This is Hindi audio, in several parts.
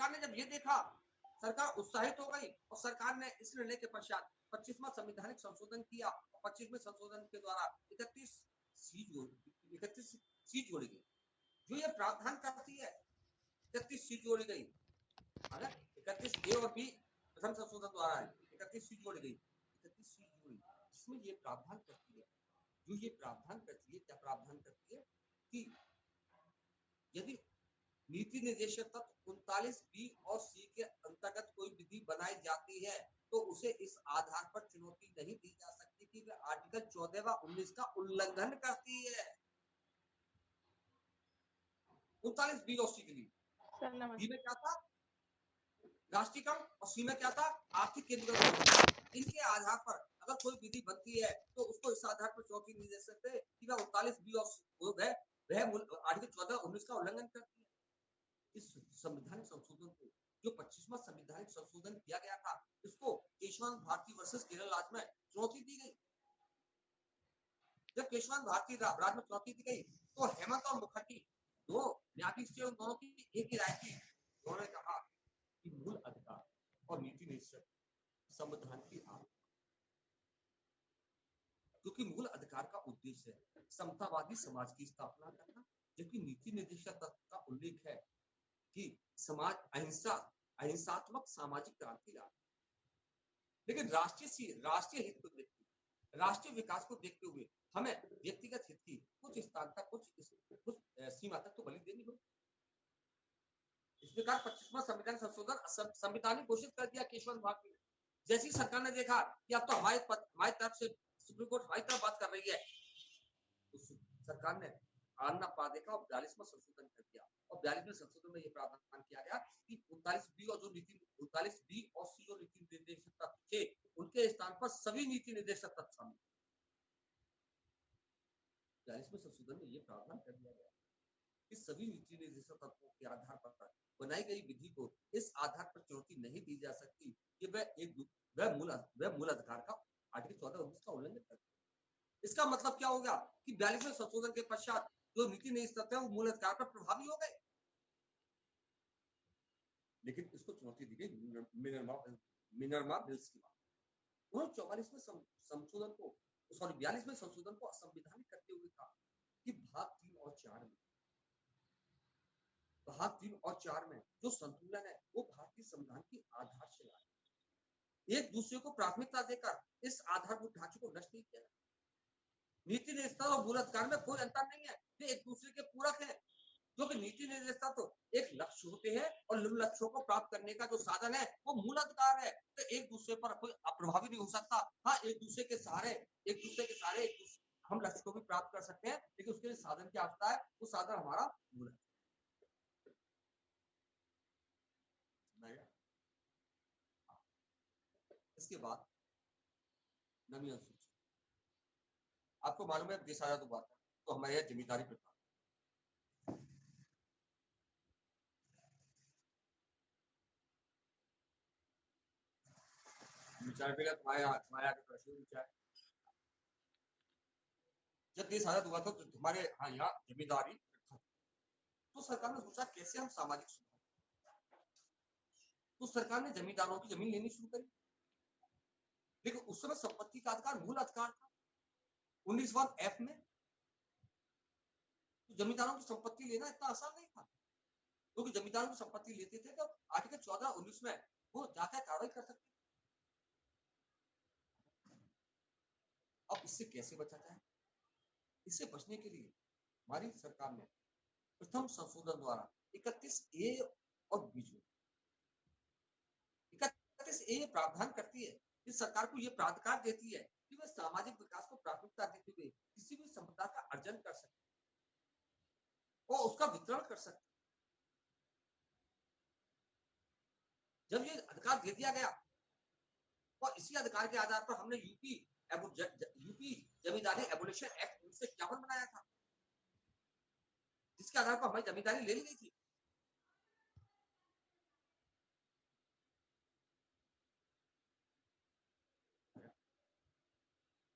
सरकार ने जब ये देखा, सरकार उत्साहित हो गई और सरकार ने इस निर्णय के पश्चात 25वां संवैधानिक संशोधन किया। 25वें संशोधन के द्वारा 31 सीट जोड़ी गई, जो ये प्रावधान करती है 31 सीट जोड़ी गई। 31 ए और बी प्रथम संशोधन द्वारा है, 31 सीट जोड़ी गई, 31 सीट जोड़ी, जिसमें ये प्रावधान करती है, जो ये प्रावधान करती है, क्या प्रावधान करती है कि यदि नीति निर्देशक तत्व 39 बी और सी के अंतर्गत कोई विधि बनाई जाती है तो उसे इस आधार पर चुनौती नहीं दी जा सकती कि वह आर्टिकल 14 व 19 का उल्लंघन करती है। 39 बी और सी के लिए बी में क्या था, राष्ट्रीयकरण, और सी में क्या था, आर्थिक केंद्रीकरण। इनके आधार पर अगर कोई विधि बनती है तो उसको इस आधार पर चुनौती नहीं दे सकते कि वह 39 बी और वह आर्टिकल 14 19 का उल्लंघन करती है। इस संवैधानिक संशोधन को, जो 25वां संवैधानिक संशोधन किया गया था, इसको केशवानंद भारती वर्सेस केरल राज्य में चुनौती दी गई। जब केशवानंद भारती राज्य में चुनौती दी गई तो हेमंत और मुखर्जी दो न्यायाधीश थे, उन दोनों की एक ही राय थी। उन्होंने कहा कि मूल अधिकार और नीति निर्देशक संविधान की आड़, क्योंकि मूल अधिकार का उद्देश्य है समतावादी समाज की स्थापना करना, जबकि नीति निर्देशक तत्व का उल्लेख है कि समाज अहिंसात्मक सामाजिक क्रांति ला। लेकिन राष्ट्रीय हित को देखते, राष्ट्रीय विकास को देखते हुए हमें व्यक्तिगत हित की कुछ स्थान तक, कुछ सीमा तक तो बलि देनी होगी। इस प्रकार 25वां संविधान संशोधन संवैधानिक घोषित कर दिया केशवानंद भारती ने। जैसी सरकार ने देखा कि अब तो हमारी तरफ से सुप्रीम कोर्ट हमारी तरफ बात कर रही है, तो सरकार ने आना पा देखा और 42वां संशोधन कर दिया। और 42वें संशोधन में यह प्रावधान किया गया कि 39 बी और जो नीति 39 बी और सी जो नीति निर्देशक तत्व थे, उनके स्थान पर सभी नीति निर्देशक तत्व शामिल। 42वें संशोधन में यह प्रावधान कर दिया गया कि सभी नीति निर्देशक तत्वों के आधार पर बनाई गई विधि को इस आधार पर चुनौती नहीं दी जा सकती कि वह मूल अधिकार का आर्टिकल 14 19 का उल्लंघन करती है। इसका मतलब क्या होगा कि 42वें संशोधन के पश्चात जो नीति निर्देशक है वो मूल अधिकार पर प्रभावी हो गए। लेकिन इसको चुनौती दी गई मिनर्मा बिल्स की बात। उन्होंने 44वें संशोधन को, सॉरी 42वें संशोधन को असंवैधानिक करते हुए कहा कि भाग 3 और 4 में जो संतुलन है वो भारतीय संविधान की आधारशिला है। एक दूसरे को प्राथमिकता देकर इस आधारभूत ढांचे को नष्ट नहीं किया। नीति निर्देशक और मूल अधिकार में कोई अंतर नहीं है, वे एक दूसरे के पूरक हैं। क्योंकि नीति निर्देशक तो एक लक्ष्य होते हैं और लक्ष्यों को प्राप्त करने का जो साधन है वो मूल अधिकार है, तो एक दूसरे पर कोई अप्रभावी नहीं हो सकता। हाँ, एक दूसरे के सहारे हम लक्ष्य को भी प्राप्त कर सकते हैं, लेकिन उसके लिए साधन की आवश्यकता है, वो साधन हमारा मूल है। इसके बाद नवी अनुसूची, आपको मालूम है देश आजाद हुआ था तो हमारे यहाँ जमींदारी प्रथा, जब देश आजाद हुआ था तो हमारे यहाँ जमींदारी प्रथा, तो सरकार ने सोचा कैसे हम सामाजिक सुधार, तो सरकार ने जमींदारों की जमीन लेनी शुरू करी। लेकिन उस समय संपत्ति का अधिकार मूल अधिकार था 19वां F में, तो जमींदारों की संपत्ति लेना इतना आसान नहीं था, क्योंकि जमींदारों की संपत्ति लेते थे तो आर्टिकल 14 19 में वो जाकर कार्रवाई कर सकते। अब इससे कैसे बचा जाए? इससे बचने के लिए हमारी सरकार ने प्रथम संशोधन द्वारा 31A और बी, 31A प्रावधान करती है कि सरकार को यह प्राधिकार देती है कि वह सामाजिक विकास को प्राथमिकता देते हुए किसी भी संपदा का अर्जन कर सकते और उसका वितरण कर सकते। जब ये अधिकार दे दिया गया और इसी अधिकार के आधार पर हमने यूपी जमींदारी एबोलिशन एक्ट 1951 बनाया था, जिसके आधार पर हमारी जमींदारी ले ली गई थी।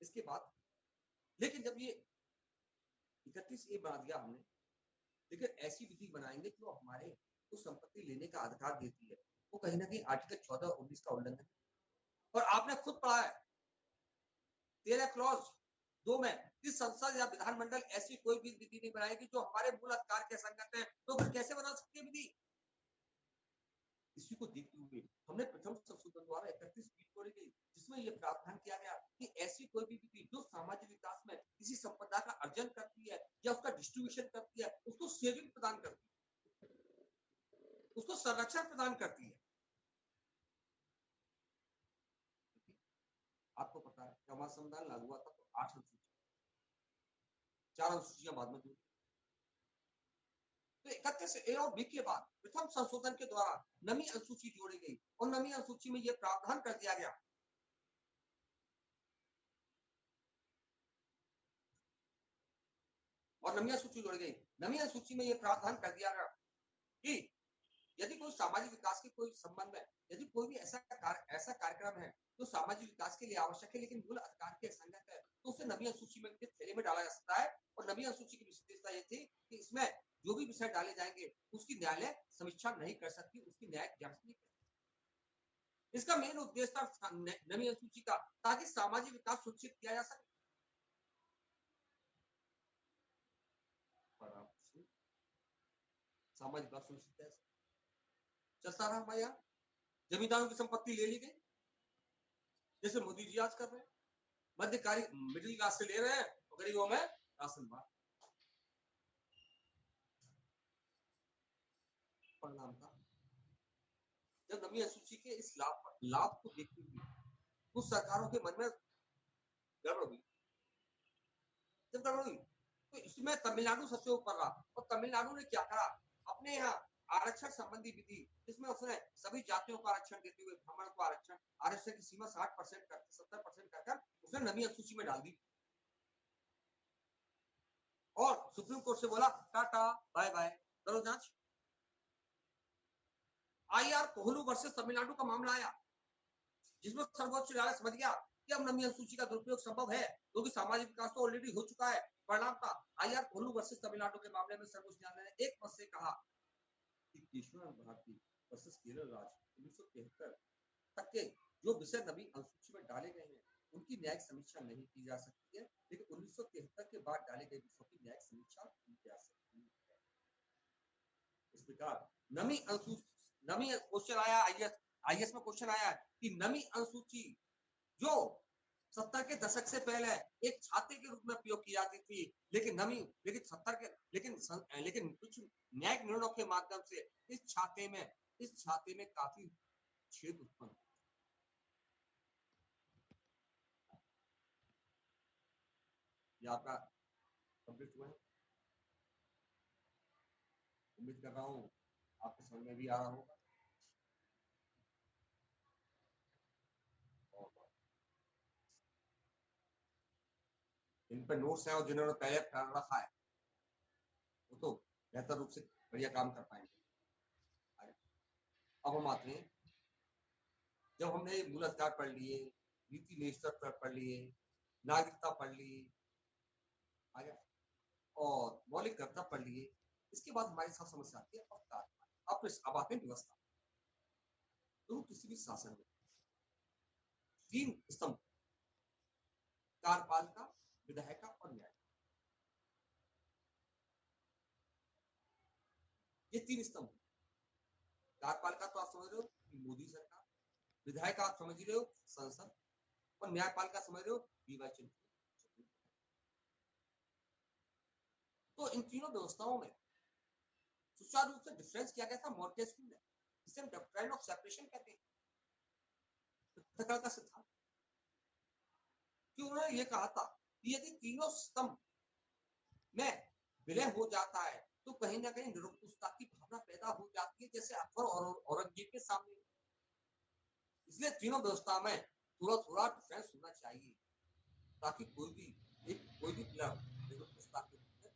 इसके बाद लेकिन जब ये 31A बना दिया हमने, लेकिन ऐसी विधि बनाएंगे जो हमारे उस संपत्ति लेने का अधिकार देती है, वो कहीं ना कहीं आर्टिकल 14 और 19 का उल्लंघन है। और आपने खुद पढ़ा है 13 क्लॉज 2 में, इस संसद या विधानमंडल ऐसी कोई भी विधि नहीं बनाएगी जो हमारे मूल अधिकार के संगत है, तो फिर कैसे बना सकती है विधि? इसी को देखते हुए हमने प्रथम संशोधन द्वारा 31 बी जोड़ी गई, जिसमें यह प्रावधान किया गया कि ऐसी कोई भी विधि जो सामाजिक विकास में किसी संपदा का अर्जन करती है या उसका डिस्ट्रीब्यूशन करती है, उसको सेविंग प्रदान करती है, उसको संरक्षण प्रदान करती है। आपको पता है हमारा संविधान लागू हुआ था तो 8 अनुसूची, 4 अनुसूचियां बाद में जुड़ी। तो 31 ए और बी के बाद प्रथम संशोधन के द्वारा नवी अनुसूची जोड़ी गई और नवी अनुसूची में यह प्रावधान कर दिया गया और नवी अनुसूची जोड़ी गई। नवी अनुसूची में यह प्रावधान कर दिया गया कि यदि कोई सामाजिक विकास के कोई संबंध में यदि कोई भी ऐसा कार्यक्रम है जो सामाजिक विकास के लिए आवश्यक है लेकिन मूल अधिकार के संगत है, तो उसे नवी अनुसूची में थैले में डाला जा सकता है। और नवी अनुसूची की विशेषता ये थी कि इसमें जो भी विषय डाले जाएंगे उसकी न्यायालय समीक्षा नहीं कर सकती, उसकी न्यायिक जांच नहीं कर सकती। इसका मेन उद्देश्य था नवी अनुसूची का, ताकि सामाजिक विकास सुनिश्चित किया जा सके। सामाजिक विकास सुनिश्चित किया चलता रहा हमारे यहाँ, जमींदारों की संपत्ति ले ली गई, जैसे मोदी जी आज कर रहे हैं, मध्यकारी मिडिल क्लास से ले रहे हैं और गरीबों में राशन बांट। परिणाम था जब नवी अनुसूची के इस लाभ को देखते हुए कुछ सरकारों के मन में गड़बड़ हुई। जब गड़बड़ हुई तो इसमें तमिलनाडु सबसे ऊपर रहा और तमिलनाडु ने क्या करा, अपने यहाँ आरक्षण संबंधी विधि जिसमें उसने सभी जातियों को आरक्षण देते हुए ब्राह्मण को आरक्षण की सीमा 60% कर 70% कर उसने नवी अनुसूची में डाल दी और सुप्रीम कोर्ट से बोला टाटा बाय बाय, करो जांच। आईआर कोहलू वर्सेस तमिलनाडु का मामला आया, जिसमें सर्वोच्च न्यायालय समझ गया कि अब नवी अनुसूची का दुरुपयोग संभव है क्योंकि सामाजिक विकास तो ऑलरेडी हो चुका है। परिणाम था आईआर कोहलू वर्सेस तमिलनाडु के मामले में सर्वोच्च न्यायालय ने एक मत से कहा कि केशवनाथ भारती वर्सेस केरल राज्य 1973 तक के जो विषय नवी अनुसूची में डाले गए हैं उनकी न्यायिक समीक्षा नहीं की जा सकती है, लेकिन 1973 के बाद डाले गए विषयों की न्यायिक समीक्षा की जा सकती है। इस प्रकार नवी क्वेश्चन आया आईएएस में क्वेश्चन आया कि नवी अनुसूची जो 70 के दशक से पहले एक छाते के रूप में उपयोग की जाती थी, लेकिन कुछ न्यायिक निर्णयों के माध्यम से इस छाते में काफी छेद उत्पन्न। ये आपका कंप्लीट हुआ है, उम्मीद कर रहा हूँ आपके समझ में भी आ रहा होगा। इन पर नोट्स है और जिन्होंने पहले कर रखा है वो तो बेहतर रूप से बढ़िया काम कर पाएंगे। अब हम आते हैं, जब हमने मूल अधिकार पढ़ लिए, नीति निष्ठा पढ़ लिए, नागरिकता पढ़ ली, आगे और मौलिक कर्तव्य पढ़ लिए, इसके बाद हमारे साथ समस्या आती है अवतार। अब आते हैं व्यवस्था। तो किसी भी शासन में 3 स्तंभ, कार्यपालिका, विधायिका और न्याय, ये 3 स्तंभ। कार्यपालिका तो आप समझ रहे हो मोदी सरकार, विधायिका आप समझ रहे हो संसद, और न्यायपालिका समझ रहे हो डीवाई चंद्र। तो इन तीनों व्यवस्थाओं में सुचारू रूप से डिफरेंस किया गया था मॉन्टेस्क्यू ने, जिसे हम डॉक्ट्राइन ऑफ सेपरेशन कहते हैं, पृथकता सिद्धांत। कि उन्होंने ये कहा था कि यदि तीनों स्तंभ में विलय हो जाता है तो कहीं ना कहीं निरंकुशता की भावना पैदा हो जाती है, जैसे अकबर और औरंगजेब के सामने। इसलिए तीनों व्यवस्था में थोड़ा थोड़ा डिफरेंस होना चाहिए ताकि कोई भी प्लेयर निरंकुशता के रूप में।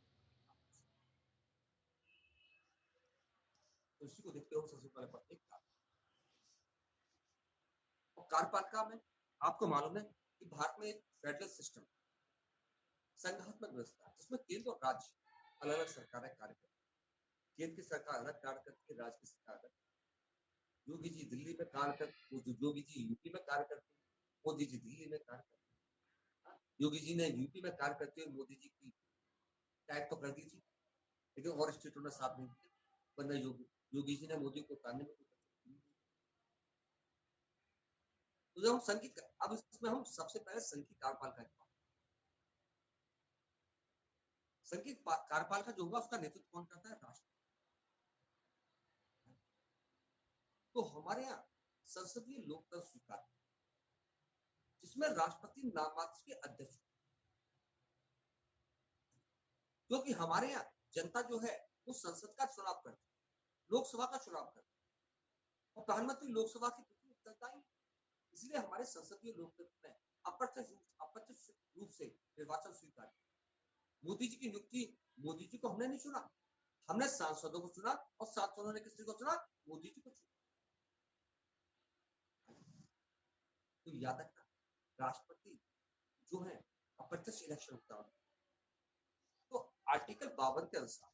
तो इसी को देखते हुए सबसे पहले पढ़ते हैं और कार्यपालिका में आपको मालूम है कि भारत में एक फेडरल सिस्टम, संघात्मक व्यवस्था, जिसमें केंद्र और राज्य अलग अलग सरकारें कार्य करती हैं। केंद्र की सरकार अलग कार्य करती है, राज्य की सरकार अलग। योगी जी दिल्ली में कार्य करते, योगी जी यूपी में कार्य करते, मोदी जी दिल्ली में कार्य करते। योगी जी ने यूपी में कार्य करते हुए मोदी जी की टैग तो कर दी थी, लेकिन और स्टेटों ने साथ नहीं दिया, वरना योगी जी ने मोदी को उतारने में तो जब हम संघीय, अब इसमें हम सबसे पहले संघीय कार्यपाल का संघीय कार्यपाल का जो होगा उसका नेतृत्व कौन करता है? राष्ट्रपति। तो हमारे यहाँ संसदीय लोकतंत्र स्वीकार जिसमें राष्ट्रपति नाममात्र के अध्यक्ष, क्योंकि हमारे यहाँ जनता जो है वो संसद का चुनाव करती है, लोकसभा का चुनाव करती है, और प्रधानमंत्री लोकसभा की उत्तरदायी। इसलिए हमारे संसदीय लोकतंत्र में अप्रत्यक्ष रूप से निर्वाचन स्वीकार। मोदी जी की नियुक्ति, मोदी जी को हमने नहीं चुना, हमने सांसदों को चुना, और सांसदों ने किसी को चुना? मोदी जी को चुना। तो याद रखना, राष्ट्रपति जो है अप्रत्यक्ष इलेक्शन होता है। तो आर्टिकल 52 के अनुसार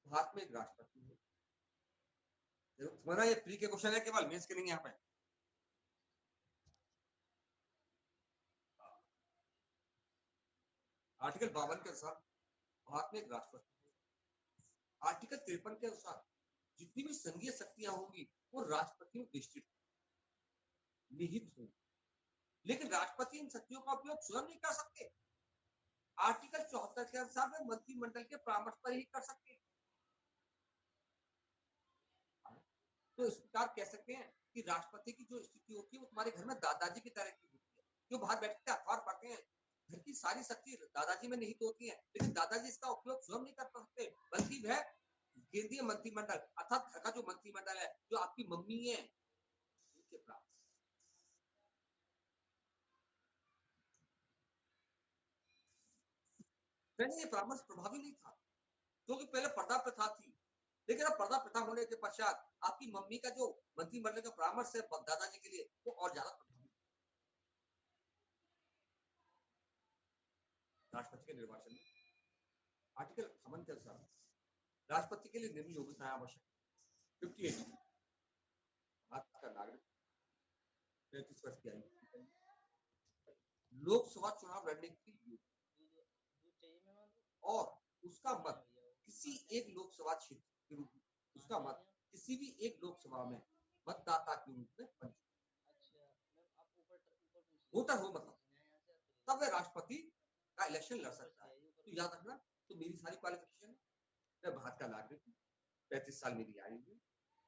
भारत में एक राष्ट्रपति है। तुम्हारा ये प्री के क्वेश्चन है, केवल मेंस के नहीं यहाँ पे। आर्टिकल 52 के अनुसार भारत में एक राष्ट्रपति है। आर्टिकल 53 के अनुसार जितनी भी संघीय शक्तियां होंगी वो राष्ट्रपति में विस्तृत निहित होंगी, लेकिन राष्ट्रपति इन शक्तियों का उपयोग स्वयं नहीं कर सकते। आर्टिकल 74 के अनुसार वे मंत्रिमंडल के परामर्श पर ही कर सकते हैं। तो इस प्रकार कह सकते हैं कि राष्ट्रपति की जो स्थिति होती है वो तुम्हारे घर में दादाजी की तरह की होती है, जो बाहर बैठ के अखबार पढ़ते हैं। घर की सारी शक्ति दादाजी में निहित होती है, लेकिन दादाजी इसका उपयोग स्वयं नहीं कर सकते, बल्कि वह केंद्रीय मंत्रिमंडल अर्थात घर का जो मंत्रिमंडल है, जो आपकी मम्मी है, उनके प्राप्त। पहले ये परामर्श प्रभावी नहीं था, क्योंकि पहले पर्दा प्रथा थी, लेकिन अब पर्दा प्रथा होने के पश्चात आपकी मम्मी का जो मंत्रिमंडल का परामर्श है दादाजी के लिए वो और ज्यादा प्रभावी। राष्ट्रपति के निर्वाचन में आर्टिकल 58 के अनुसार राष्ट्रपति के लिए निम्न योग्यताएं आवश्यक। 58 भारत का नागरिक, 35 वर्ष की आयु, लोकसभा चुनाव लड़ने की योग्यता, और उसका मत किसी एक लोकसभा क्षेत्र के रूप में, उसका मत किसी भी एक लोकसभा में मतदाता के रूप में वोटर हो, मतलब तब वह राष्ट्रपति का इलेक्शन लड़ सकता है। तो याद रखना, तो मेरी सारी क्वालिफिकेशन, मैं भारत का नागरिक हूँ, 35 साल मेरी आयु है,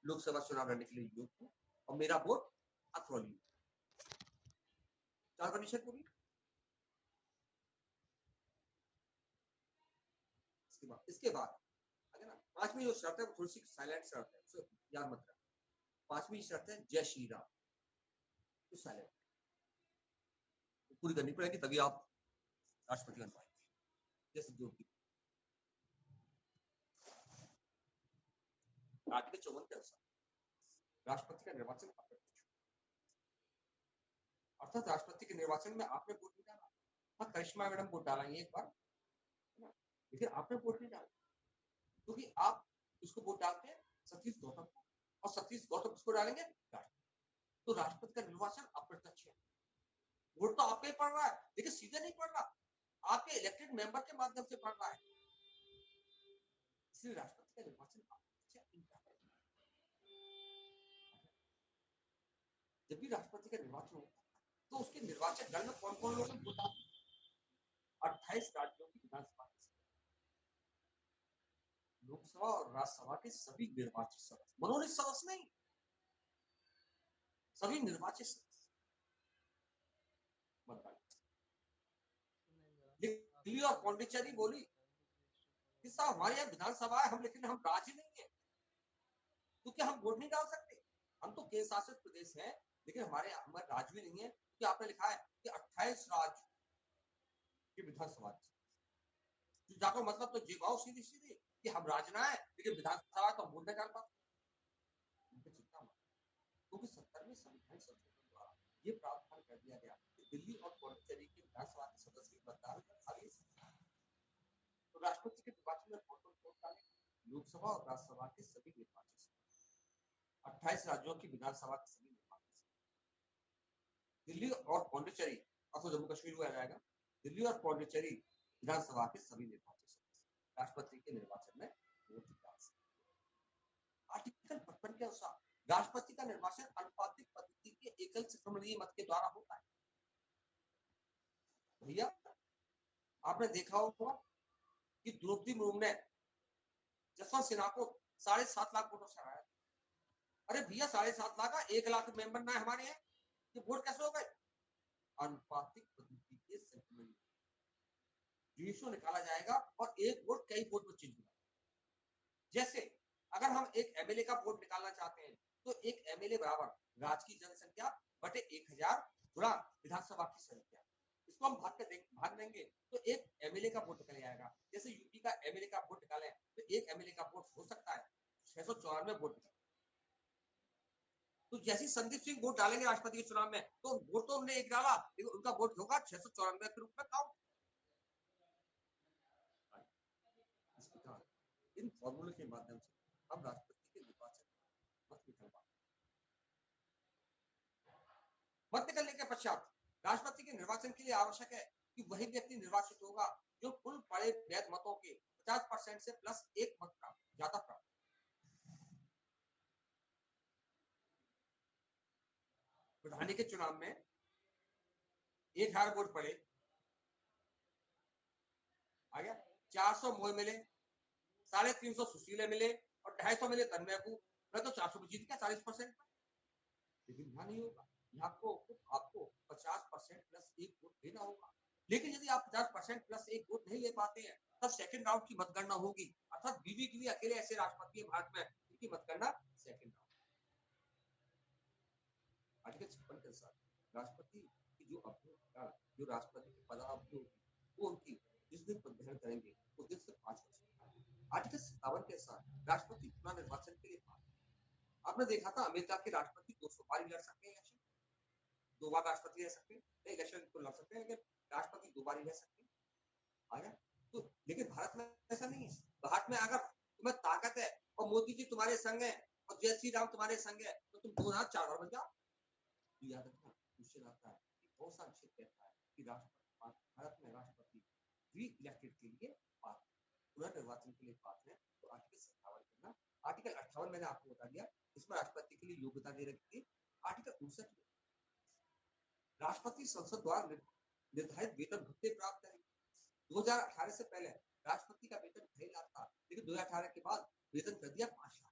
लोकसभा चुनाव लड़ने के लिए योग्य हूँ, और मेरा वोट अथॉरिटी। 4 कंडीशन पूरी। इसके बाद अगर ना पांचवी जो शर्त है वो थोड़ी सी साइलेंट शर्त है, उसे याद मत रखना। पांचवी शर्त है जय श्री राम, तो साइलेंट पूरी करनी पड़ेगी, तभी आप राष्ट्रपति बन पाएंगे। जैसे जो आर्टिकल 54 के अनुसार राष्ट्रपति का निर्वाचन अप्रत्यक्ष, अर्थात राष्ट्रपति के निर्वाचन में आपने वोट नहीं डाला। हाँ, करिश्मा मैडम वोट डालेंगे एक बार, लेकिन आपने वोट नहीं डाला, क्योंकि आप उसको वोट डालते हैं सतीश गौतम को, और सतीश गौतम उसको डालेंगे राष्ट्रपति। तो राष्ट्रपति का निर्वाचन अप्रत्यक्ष है, वोट तो आपके पड़ रहा है, लेकिन सीधे नहीं पड़ रहा, आपके इलेक्टेड मेंबर के माध्यम से पड़ रहा है। इसलिए राष्ट्रपति का निर्वाचन जब भी राष्ट्रपति का निर्वाचन होता है तो उसके निर्वाचन दल में कौन कौन लोग वोट डालते हैं? 28 राज्यों की विधानसभा, लोकसभा और राज्यसभा के सभी निर्वाचित सदस्य, मनोनीत सदस्य नहीं, सभी निर्वाचित सदस्य मतदान। दिल्ली और पौंडीचेरी बोली कि साहब हमारे यहाँ विधानसभा है, हम लेकिन हम राज्य नहीं है, क्योंकि हम वोट नहीं डाल सकते, हम तो केंद्र शासित प्रदेश है, लेकिन हमारे राज्य भी नहीं है, क्योंकि आपने लिखा है कि 28 राज्य की विधानसभा, जाकर मतलब तो जीवाओ सीधी सीधी कि हम राज्य ना है, लेकिन विधानसभा तो वोट नहीं डाल पाते। क्योंकि 70वें संविधान संशोधन द्वारा ये प्रावधान कर दिया गया कि दिल्ली और पौंडीचेरी के विधानसभा के सदस्य मतदान कर खाली। तो राष्ट्रपति के निर्वाचन में कौन कौन वोट डाले? लोकसभा और राज्यसभा के सभी निर्वाचित 28 राज्यों की विधानसभा के सभी निर्वाचित, दिल्ली और पौंडीचेरी, अब तो जम्मू कश्मीर को आ जाएगा, दिल्ली और पौंडीचेरी विधानसभा के सभी निर्वाचित सदस्य राष्ट्रपति के निर्वाचन में वोट डाल सकते। आर्टिकल 55 के अनुसार राष्ट्रपति का निर्वाचन अनुपातिक पद्धति के एकल संक्रमणीय मत के द्वारा होता है। भैया आपने देखा होगा कि द्रौपदी मुर्मू ने जसवंत सिन्हा को 7.5 लाख वोटों से हराया। अरे भैया 7.5 लाख का 1 लाख मेंबर ना हमारे हैं, ये वोट कैसे हो गए? अनुपातिक पद्धति के संक्रमण रेशियो निकाला जाएगा और एक वोट कई वोट में चेंज होगा। जैसे अगर हम एक एमएलए का वोट निकालना चाहते हैं तो एक एमएलए बराबर राज्य की जनसंख्या बटे 1000 गुणा विधानसभा की संख्या, इसको हम भाग देंगे तो एक एमएलए का वोट निकल जाएगा। जैसे यूपी का एमएलए का वोट निकाले तो एक एमएलए का वोट हो सकता है 694 वोट। तो जैसे संदीप सिंह वोट डालेंगे राष्ट्रपति के चुनाव में तो वोट तो उन्होंने एक डाला लेकिन उनका वोट होगा 694 के रूप में काउंट। इस प्रकार इन फॉर्मूले के माध्यम से हम राष्ट्रपति के निर्वाचन मत निकलवा। मत निकलने के पश्चात राष्ट्रपति के निर्वाचन के लिए आवश्यक है कि वही व्यक्ति निर्वाचित होगा जो कुल पड़े वैध मतों के 50% से प्लस एक मत का ज्यादा प्राप्त। प्रधानी के चुनाव में 1000 वोट पड़े, आ गया 400 मोह मिले, 350 सुशीले मिले और 250 मिले तन्मय को, मैं तो 400 जीत गया 40%। लेकिन यहाँ नहीं होगा, यहाँ आपको 50% प्लस एक वोट देना होगा। लेकिन यदि आप 50% प्लस एक वोट नहीं ले पाते हैं तब सेकंड राउंड की मतगणना होगी, अर्थात बीवी के लिए अकेले ऐसे राष्ट्रपति है भारत में जिनकी मतगणना सेकंड राउंड। आर्टिकल 56 के अनुसार राष्ट्रपति की जो राष्ट्रपति की पदावधि होगी वो उनकी जिस दिन पद ग्रहण करेंगे उस दिन से 5 वर्ष। आर्टिकल 57 के अनुसार राष्ट्रपति पुनर्निर्वाचन के लिए आपने देखा था अमेरिका के राष्ट्रपति 200 बार लड़ सकते हैं इलेक्शन, 2 बार राष्ट्रपति रह सकते हैं, इलेक्शन को लड़ सकते हैं लेकिन राष्ट्रपति 2 बार ही रह सकते हैं। आया तो लेकिन भारत में ऐसा नहीं है। भारत में अगर तुम्हें ताकत है और मोदी जी तुम्हारे संग है और जय श्री राम तुम्हारे संग है तो तुम 2 4 बार बन जाओ। याद रखना क्वेश्चन आता है कि बहुत सा विषय कहता है कि भारत में राष्ट्रपति री इलेक्टेड के लिए पुनर्निर्वाचन के लिए पात्र है तो आर्टिकल 57 करना। आर्टिकल 58 मैंने आपको बता दिया, इसमें राष्ट्रपति के लिए योग्यता दे रखी थी। आर्टिकल 59 में राष्ट्रपति संसद द्वारा निर्धारित वेतन भत्ते प्राप्त करेंगे। 2018 से पहले राष्ट्रपति का वेतन 2.5 लाख था लेकिन 2018 के बाद वेतन कर दिया 5 लाख।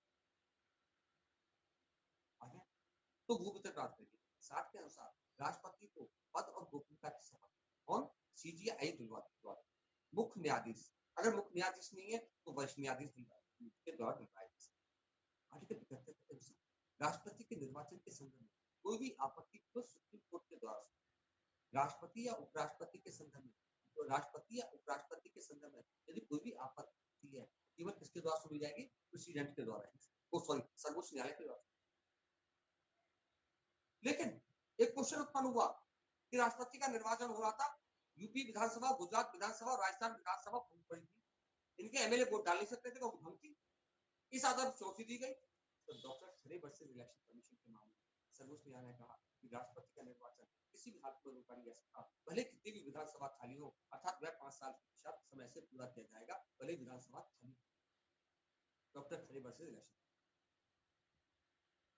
तो वो वेतन प्राप्त करेंगे। 60 के अनुसार राष्ट्रपति को पद और गोपनीयता की शपथ कौन सीजीआई दिलवाएगा, मुख्य न्यायाधीश, अगर मुख्य न्यायाधीश नहीं है तो वरिष्ठ न्यायाधीश के द्वारा दिलवाएगा। आर्टिकल 75 के अनुसार राष्ट्रपति के निर्वाचन के संदर्भ में कोई भी आपत्ति को सुप्रीम कोर्ट के द्वारा राष्ट्रपति या उपराष्ट्रपति के संदर्भ में, तो राष्ट्रपति या उपराष्ट्रपति के संदर्भ में यदि कोई भी आपत्ति है केवल किसके द्वारा सुनी जाएगी, प्रेसिडेंट के द्वारा, सर्वोच्च न्यायालय के द्वारा। लेकिन एक क्वेश्चन उत्पन्न हुआ कि राष्ट्रपति का निर्वाचन हो रहा था, यूपी विधानसभा, गुजरात विधानसभा, राजस्थान विधानसभा फूट पड़ी थी, इनके एमएलए वोट डाल नहीं सकते थे, धमकी इस आधार पर चौथी दी गई। तो डॉक्टर खरे वर्सेस इलेक्शन कमीशन के मामले में सर्वोच्च न्यायालय ने कहा कि राष्ट्रपति का निर्वाचन किसी भी हालत में रोका नहीं जा सकता, भले कितनी भी विधानसभा खाली हो, अर्थात वह 5 साल के समय से पूरा किया जाएगा भले विधानसभा खाली। डॉक्टर खरे वर्सेस इलेक्शन।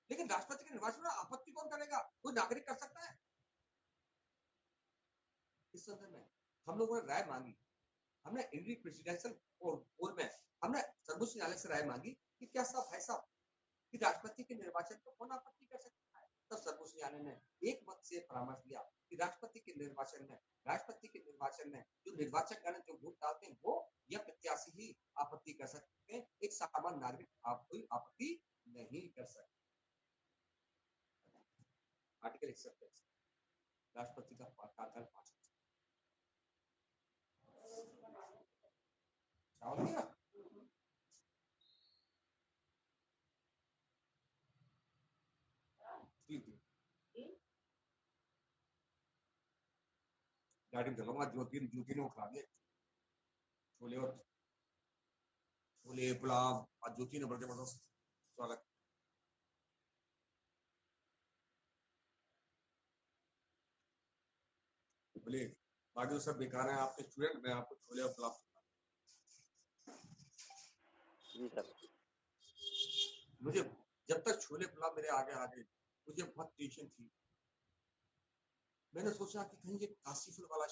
लेकिन राष्ट्रपति के निर्वाचन में आपत्ति कौन करेगा? कोई नागरिक कर सकता है। इस संदर्भ में हम लोगों ने राय मांगी, हमने इंडियन प्रेसिडेंशियल कोर्ट में हमने सर्वोच्च न्यायालय से राय मांगी कि क्या साहब भाई साहब कि राष्ट्रपति के निर्वाचन को कौन आपत्ति कर सकता है। तब सर्वोच्च न्यायालय ने एक मत से परामर्श दिया कि राष्ट्रपति के निर्वाचन में जो निर्वाचक गण जो वोट डालते हैं वो या प्रत्याशी ही आपत्ति कर सकते हैं, एक सामान्य नागरिक आप कोई आपत्ति नहीं कर सकते। आर्टिकल 61 राष्ट्रपति का कार्यकाल 5 गाड़ी में चलूंगा, जो तीन खा दिए छोले और छोले पुलाव और ज्योति ने बड़े जबरदस्त स्वागत। बोले बाकी तो सब बेकार है, आपके स्टूडेंट, मैं आपको छोले और पुलाव। जी सर। मुझे जब तक छोले पुलाव मेरे आगे आ गए मुझे बहुत टेंशन थी। मैंने सोचा कि कहीं ये काशीफल वाला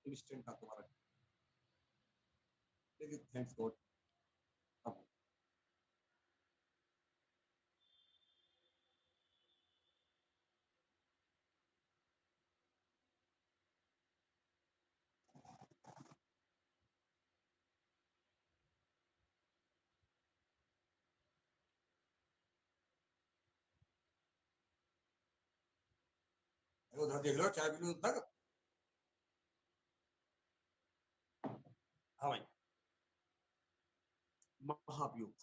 इंस्टेंट का तुम्हारा, लेकिन थैंक्स गॉड अब उधर देख लो, चाय पी लो उधर। हाँ भाई, महाभियोग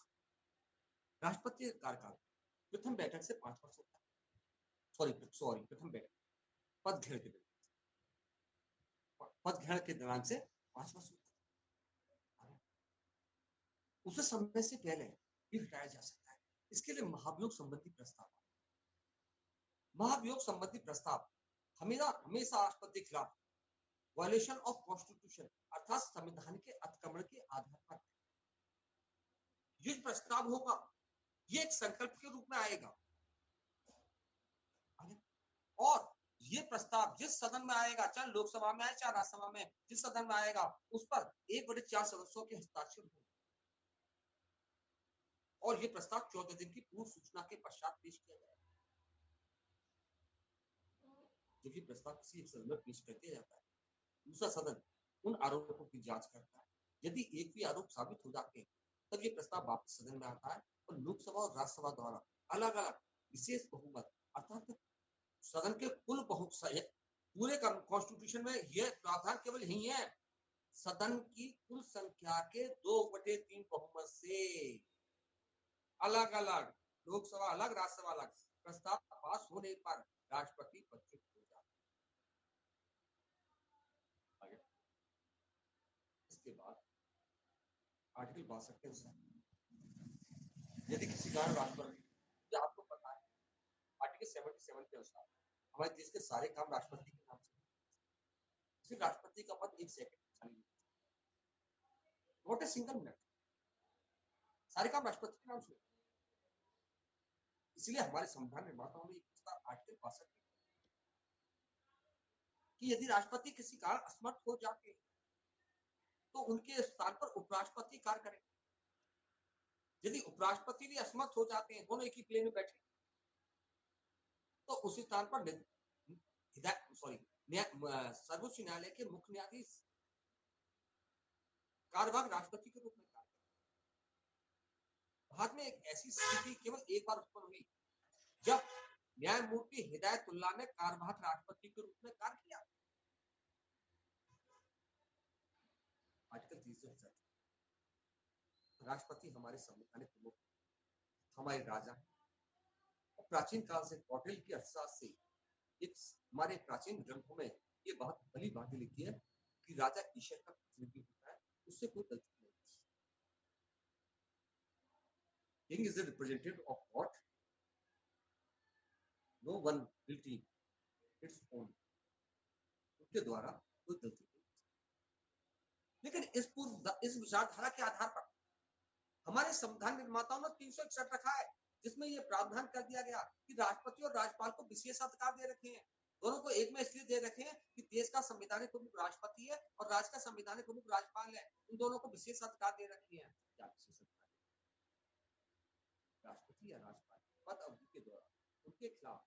राष्ट्रपति कार्यकाल प्रथम बैठक से 5 वर्ष होता है। सॉरी प्रथम बैठक पदग्रहण के दौरान, पदग्रहण के दौरान से 5 वर्ष होता है। उस समय से पहले भी हटाया जा सकता है। इसके लिए महाभियोग संबंधी प्रस्ताव, महाभियोग संबंधी प्रस्ताव हमेशा राष्ट्रपति के खिलाफ वायलेशन ऑफ कॉन्स्टिट्यूशन अर्थात संविधान के अतिक्रमण के आधार पर ये प्रस्ताव होगा, ये एक संकल्प के रूप में आएगा और ये प्रस्ताव जिस सदन में आएगा, चाहे लोकसभा में आए चाहे राज्यसभा में, जिस सदन में आएगा उस पर 1/4 सदस्यों के हस्ताक्षर होंगे और ये प्रस्ताव 14 दिन की पूर्व सूचना के पश्चात पेश किया जाएगा। जो कि प्रस्ताव किसी एक सदन में पेश कर दिया जाता है, दूसरा सदन उन आरोपों की जांच करता है। यदि एक भी आरोप साबित हो जाते हैं तब ये प्रस्ताव वापस सदन में आता है और लोकसभा और राज्यसभा द्वारा अलग अलग विशेष बहुमत अर्थात सदन के कुल बहुमत, पूरे कॉन्स्टिट्यूशन में यह प्रावधान केवल यही है, सदन की कुल संख्या के 2/3 बहुमत से अलग अलग, लोकसभा अलग राज्यसभा अलग, प्रस्ताव पास होने पर राष्ट्रपति पद से हो जाता है। इसके बाद आर्टिकल 62 के अनुसार यदि किसी कारण राष्ट्रपति, आपको पता है आर्टिकल 77 के अनुसार हमारे देश के सारे काम राष्ट्रपति के नाम से, सिर्फ राष्ट्रपति का पद 1 सेकंड खाली, नॉट ए सिंगल मिनट, सारे काम राष्ट्रपति के नाम से। इसलिए हमारे संविधान निर्माताओं ने आर्टिकल 62 कि यदि राष्ट्रपति किसी कारण असमर्थ हो जाते हैं तो उनके स्थान पर उपराष्ट्रपति कार्य करें। यदि उपराष्ट्रपति भी असमर्थ हो जाते हैं, दोनों एक ही प्लेन में बैठे, तो उसी स्थान पर सर्वोच्च न्यायालय के मुख्य न्यायाधीश कार्यभार राष्ट्रपति के रूप में कार्य करें। भारत में एक ऐसी स्थिति केवल एक बार उत्पन्न हुई जब न्यायमूर्ति हिदायतुल्लाह ने कार्यभार राष्ट्रपति के रूप में कार्य किया। आर्टिकल 360, राष्ट्रपति हमारे संवैधानिक प्रमुख, हमारे राजा, और प्राचीन काल से कौटिल्य की अर्थशास्त्र से एक हमारे प्राचीन ग्रंथों में ये बहुत भली बात लिखी है कि राजा ईश्वर का प्रतिनिधि होता है, उससे कोई गलती नहीं। King is the representative of God. No one guilty its own. उसके द्वारा कोई गलती नहीं। लेकिन इस विचारधारा के आधार पर हमारे संविधान निर्माताओं ने 361 रखा है, जिसमें यह प्रावधान कर दिया गया कि राष्ट्रपति और राज्यपाल को विशेष अधिकार दे रखे हैं। दोनों को एक में इसलिए दे रखे हैं कि देश का संवैधानिक प्रमुख राष्ट्रपति है और राज्य का संवैधानिक प्रमुख राज्यपाल है, उन दोनों को विशेष अधिकार दे रखे हैं। क्या विशेष अधिकार? राष्ट्रपति या राज्यपाल पद अवधि के दौरान उनके खिलाफ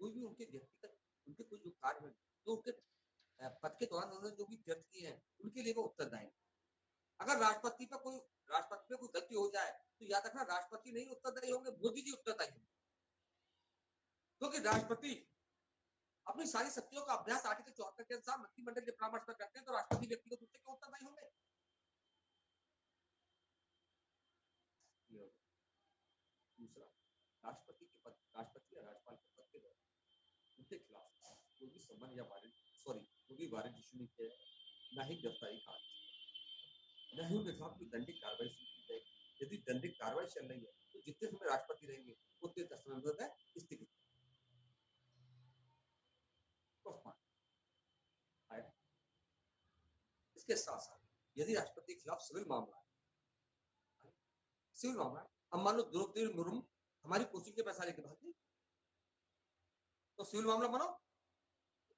कोई भी उनके व्यक्तिगत उनके कोई जो कार्य है जो उनके पद के दौरान उन्होंने जो भी कृत्य किए हैं उनके लिए वो उत्तरदायी। अगर राष्ट्रपति पे कोई गलती हो जाए तो याद रखना राष्ट्रपति नहीं उत्तरदायी होंगे, मोदी जी उत्तरदायी होंगे, क्योंकि राष्ट्रपति अपनी सारी शक्तियों का अभ्यास आर्टिकल 74 के अनुसार मंत्रिमंडल के परामर्श पर करते हैं, तो राष्ट्रपति व्यक्तिगत रूप से क्यों उत्तरदायी होंगे? दूसरा, राष्ट्रपति के पद, राष्ट्रपति या राज्यपाल के पद के दौरान उनके खिलाफ कोई भी सम्मान या कोई भी वारंट इशू नहीं किया, न ही गिरफ्तारी कार्य, न ही उनके खिलाफ कोई दंडित कार्रवाई शुरू की जाएगी, यदि दंडिक कार्रवाई चल रही है तो जितने समय राष्ट्रपति रहेंगे उतने समय में स्थिति आएगा। इसके साथ साथ यदि राष्ट्रपति के खिलाफ सिविल मामला है, सिविल मामला अब मान लो द्रौपदी मुर्मू हमारी कोचिंग के पैसा लेके भाग गई तो सिविल मामला बनाओ।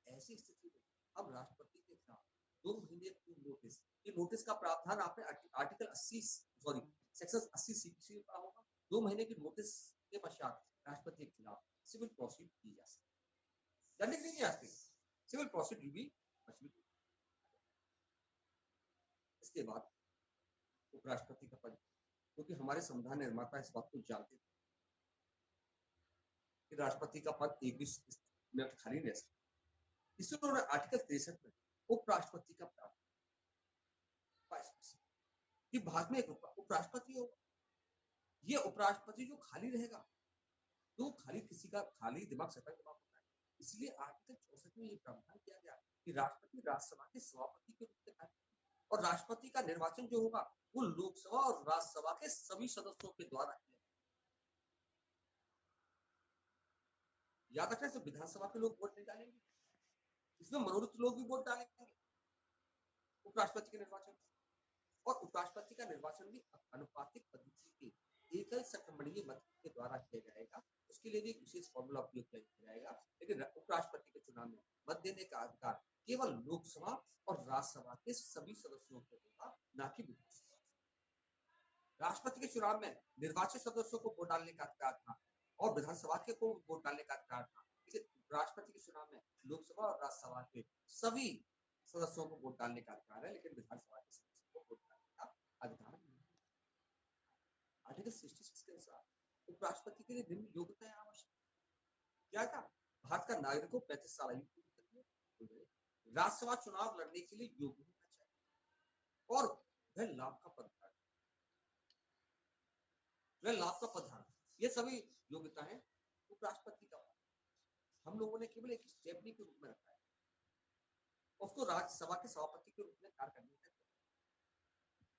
ऐसी स्थिति में अब राष्ट्रपति के खिलाफ 2 महीने की नोटिस, ये नोटिस का प्रावधान आपने आर्टिकल 80 सॉरी सेक्शन 80 सीपीसी में पढ़ा होगा। 2 महीने की नोटिस के पश्चात राष्ट्रपति के खिलाफ सिविल प्रोसीड की जा सकती है, दंडिक नहीं की जा सकती, सिविल प्रोसीड भी। इसके बाद उपराष्ट्रपति का पद, क्योंकि हमारे संविधान निर्माता इस बात को जानते थे कि राष्ट्रपति का पद एक भी मिनट खाली नहीं सकता, इसलिए उन्होंने आर्टिकल 63 में उपराष्ट्रपति का प्रावधान कि भारत में एक उपराष्ट्रपति होगा। ये उपराष्ट्रपति जो खाली रहेगा तो खाली किसी का खाली दिमाग सटा दिमाग होता है, इसलिए आर्टिकल 64 में ये प्रावधान किया गया कि राष्ट्रपति राज्यसभा के सभापति के रूप में कार्य, और राष्ट्रपति का निर्वाचन जो होगा वो लोकसभा और राज्यसभा के सभी सदस्यों के द्वारा किया। याद रखना, तो विधानसभा के लोग वोट नहीं डालेंगे, इसमें मनोनीत लोग भी वोट डालेंगे उपराष्ट्रपति के निर्वाचन। और उपराष्ट्रपति का निर्वाचन भी अनुपातिक पद्धति के एकल सकमणीय मत के द्वारा किया जाएगा, उसके लिए भी एक विशेष फॉर्मूला उपयोग किया जाएगा। लेकिन उपराष्ट्रपति के चुनाव में मत देने का अधिकार केवल लोकसभा और राज्यसभा के सभी सदस्यों को होगा, न कि विधानसभा। राष्ट्रपति के चुनाव में निर्वाचित सदस्यों को वोट डालने का अधिकार था और विधानसभा के को वोट डालने का अधिकार था, लेकिन राष्ट्रपति के चुनाव में लोकसभा और राज्यसभा के सभी सदस्यों को वोट डालने का अधिकार है, लेकिन विधानसभा के सदस्यों को वोट डालने का अधिकार नहीं है। आर्टिकल 66 के अनुसार उपराष्ट्रपति के लिए निम्न योग्यताएं आवश्यक क्या था? भारत का नागरिक को 35 साल आयु पूरी करनी है, राज्यसभा चुनाव लड़ने के लिए योग्य होना चाहिए और वह लाभ का पदधारक, वह लाभ का पदधारक, ये सभी योग्यता है उपराष्ट्रपति का। हम लोगों ने केवल एक स्टेपनी के रूप में रखा है, उसको राज्यसभा के सभापति के रूप में कार्य करने का।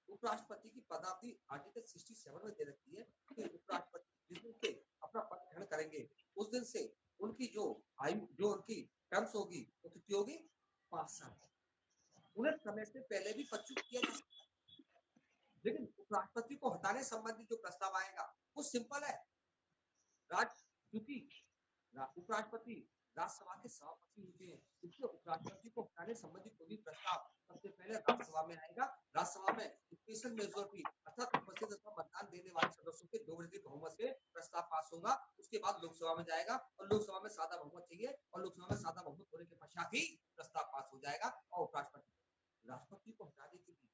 उपराष्ट्रपति की पदावधि आर्टिकल 67 में दे रखी है कि उपराष्ट्रपति जिस दिन से अपना पद ग्रहण करेंगे उस दिन से उनकी जो आयु, जो उनकी टर्म्स होगी वो कितनी होगी? 5 साल। उन्हें समय से पहले भी पदच्युत किया जा सकता है, लेकिन उपराष्ट्रपति को हटाने संबंधी जो प्रस्ताव आएगा वो सिंपल है। क्योंकि उपराष्ट्रपति राज्यसभा के सभापति होते हैं, इसलिए उपराष्ट्रपति को हटाने संबंधी कोई भी प्रस्ताव सबसे पहले राज्यसभा में आएगा। राज्यसभा में स्पेशल मेजोरिटी अर्थात उपस्थित अथवा मतदान देने वाले सदस्यों के 2/3 बहुमत से प्रस्ताव पास होगा, उसके बाद लोकसभा में जाएगा और लोकसभा में सादा बहुमत चाहिए और लोकसभा में सादा बहुमत होने के पश्चात ही प्रस्ताव पास हो जाएगा। और राष्ट्रपति को हटाने के लिए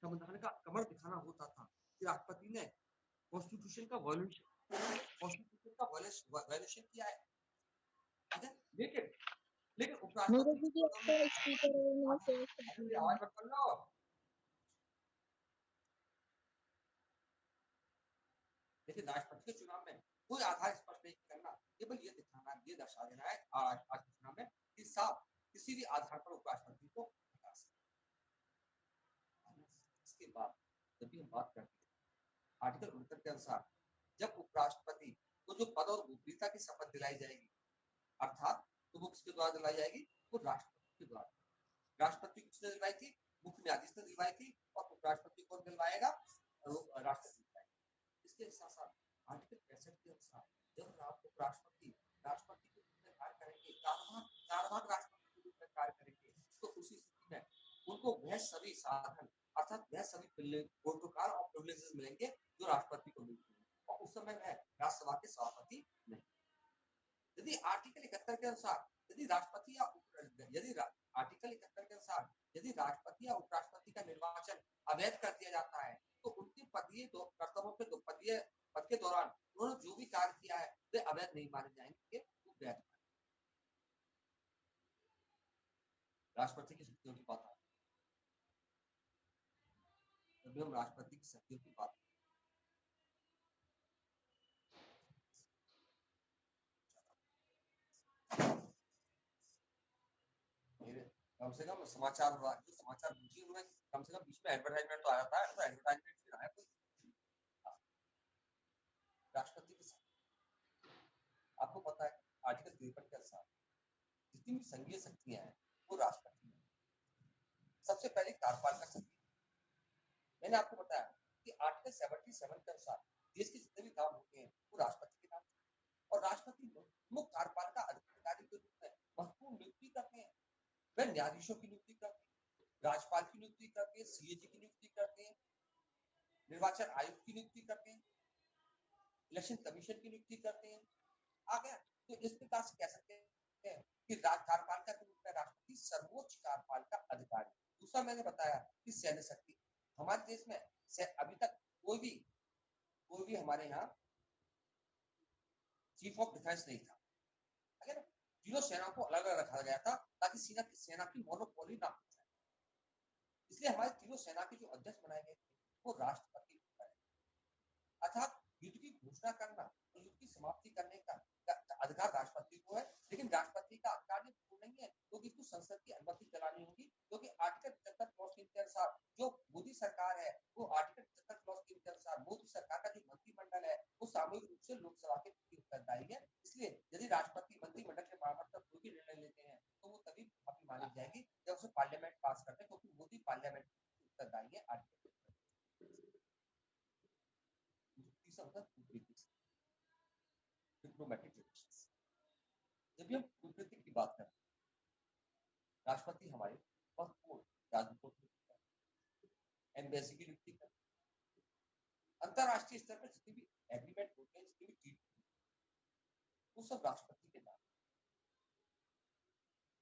संविधान का कमर दिखाना होता था कि राष्ट्रपति ने कॉन्स्टिट्यूशन का वायलेशन किया है, लेकिन उपराष्ट्रपति आवाज मत कर लो। लेकिन राष्ट्रपति के चुनाव में कोई आधार स्पष्ट नहीं करना, केवल ये दिखाना, ये दर्शा देना है आज के चुनाव में कि साफ किसी भी आधार पर उपराष्ट्रपति को हटा सकते। इसके बाद जब भी हम बात करते हैं आर्टिकल 69 के अनुसार, जब उपराष्ट्रपति को जो पद और गोपनीयता की शपथ दिलाई जाएगी, अर्थात तो वो किसके द्वारा दिलाई जाएगी? वो राष्ट्रपति के द्वारा। राष्ट्रपति किसने दिलवाई थी? मुख्य न्यायाधीश ने दिलवाई थी। और उपराष्ट्रपति कौन दिलवाएगा? राष्ट्रपति। इसके साथ साथ आर्टिकल 65 के अनुसार जब उपराष्ट्रपति राष्ट्रपति के रूप में कार्य करेंगे, कार्यभार राष्ट्रपति के रूप में कार्य करेंगे, तो उसी स्थिति में उनको वह सभी साधन अर्थात वह सभी प्रोटोकॉल और प्रिविलेजेस मिलेंगे जो राष्ट्रपति को मिलते हैं, और उस समय वह राज्यसभा के सभापति नहीं। यदि आर्टिकल 71 के अनुसार यदि राष्ट्रपति या आर्टिकल 71 के अनुसार यदि राष्ट्रपति या उपराष्ट्रपति का निर्वाचन अवैध कर दिया जाता है तो उनके पदीय कर्तव्यों के पद के दौरान उन्होंने जो भी कार्य किया है वे अवैध नहीं माने जाएंगे, वो वैध। राष्ट्रपति की शक्तियों की बात आती है, जब हम राष्ट्रपति की शक्तियों की बात कम से कम समाचार जो समाचार कम से कम बीच में एडवर्टाइजमेंट तो आया था, तो एडवर्टाइजमेंट फिर आया कोई राष्ट्रपति के साथ। आपको पता है आर्टिकल 53 के अनुसार जितनी भी संघीय शक्तियां हैं वो राष्ट्रपति में। सबसे पहले कार्यपाल का शक्ति मैंने आपको बताया कि आर्टिकल 77 के अनुसार देश के जितने भी काम होते हैं वो राष्ट्रपति के नाम से, और राष्ट्रपति मुख्य कार्यपाल का अधिकारी के रूप में महत्वपूर्ण नियुक्ति करते हैं। वह न्यायाधीशों की नियुक्ति करते हैं, राज्यपाल की नियुक्ति करते हैं, सीएजी की नियुक्ति करते हैं, निर्वाचन आयुक्त की नियुक्ति करते हैं, इलेक्शन कमीशन की नियुक्ति करते हैं। आ गया। तो इस प्रकार से कह सकते हैं कि कार्यपाल का रूप में राष्ट्रपति सर्वोच्च कार्यपाल का अधिकारी। दूसरा मैंने बताया कि सैन्य शक्ति। हमारे देश में अभी तक कोई भी हमारे यहाँ चीफ ऑफ डिफेंस नहीं था, है ना। तीनों सेना को अलग अलग रखा गया था ताकि सेना की मोनोपोली ना हो जाए। इसलिए हमारे तीनों सेना के जो अध्यक्ष बनाए गए थे वो राष्ट्रपति अर्थात युद्ध की घोषणा करना और युद्ध की समाप्ति करने का अधिकार राष्ट्रपति को है, लेकिन राष्ट्रपति का अधिकार नहीं है क्योंकि इसको संसद की अनुमति दिलानी होगी, क्योंकि आर्टिकल 75 क्लॉज 3 के अनुसार जो मोदी सरकार है वो आर्टिकल 75 क्लॉज 3 के अनुसार मोदी सरकार का जो मंत्रिमंडल है वो सामूहिक रूप से लोकसभा के प्रति उत्तरदायी है। इसलिए यदि राष्ट्रपति मंत्रिमंडल के परामर्श पर कोई भी निर्णय लेते हैं तो वो तभी प्रभावी मानी जाएगी जब उसे पार्लियामेंट पास करते हैं, क्योंकि मोदी पार्लियामेंट उत्तरदायी है। Article diplomatic relations. जब भी हम कूटनीति की बात करते हैं राष्ट्रपति हमारे महत्वपूर्ण राजदूतों की नियुक्ति करते हैं, एम्बेसी की नियुक्ति करते हैं, अंतरराष्ट्रीय स्तर पर जितनी भी एग्रीमेंट होते हैं, जितनी भी ट्रीटी वो सब राष्ट्रपति के नाम,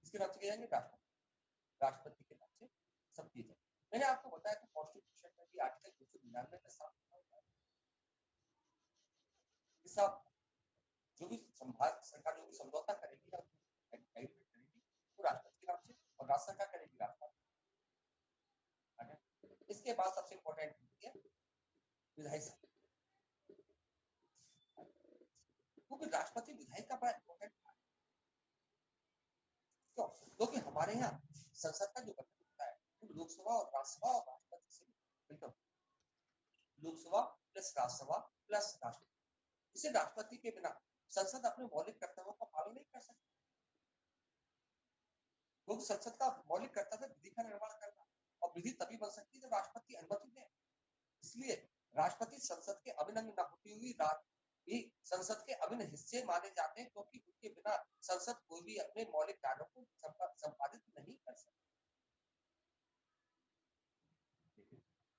इसके नाम से किए जाएंगे राष्ट्रपति के नाम से सब किए जाएंगे। मैंने आपको बताया कि कॉन्स्टिट्यूशन में भी आर्टिकल 299 में साफ साफ जो भी सरकार जो भी समझौता करेगी या एग्रीमेंट करेगी वो राष्ट्रपति के नाम से, और राज्य सरकार करेगी राष्ट्रपति। इसके बाद सबसे इम्पोर्टेंट है विधायी सत्ता, क्योंकि राष्ट्रपति विधायी का बड़ा इम्पोर्टेंट है। क्यों? क्योंकि हमारे यहाँ संसद का जो गठन होता है वो लोकसभा और राज्यसभा और राष्ट्रपति से मिलकर, लोकसभा प्लस राज्यसभा प्लस राष्ट्रपति। इसे राष्ट्रपति के बिना संसद अपने मौलिक कर्तव्यों का पालन नहीं कर सकती, क्योंकि संसद का मौलिक कर्तव्य विधि का निर्माण करना, और विधि तभी बन सकती है जब राष्ट्रपति अनुमति दे। इसलिए राष्ट्रपति संसद के अभिन्न अंग न होती हुई भी संसद के अभिन्न हिस्से माने जाते हैं, क्योंकि उनके बिना संसद कोई भी अपने मौलिक कार्यों को संपादित नहीं कर सकती।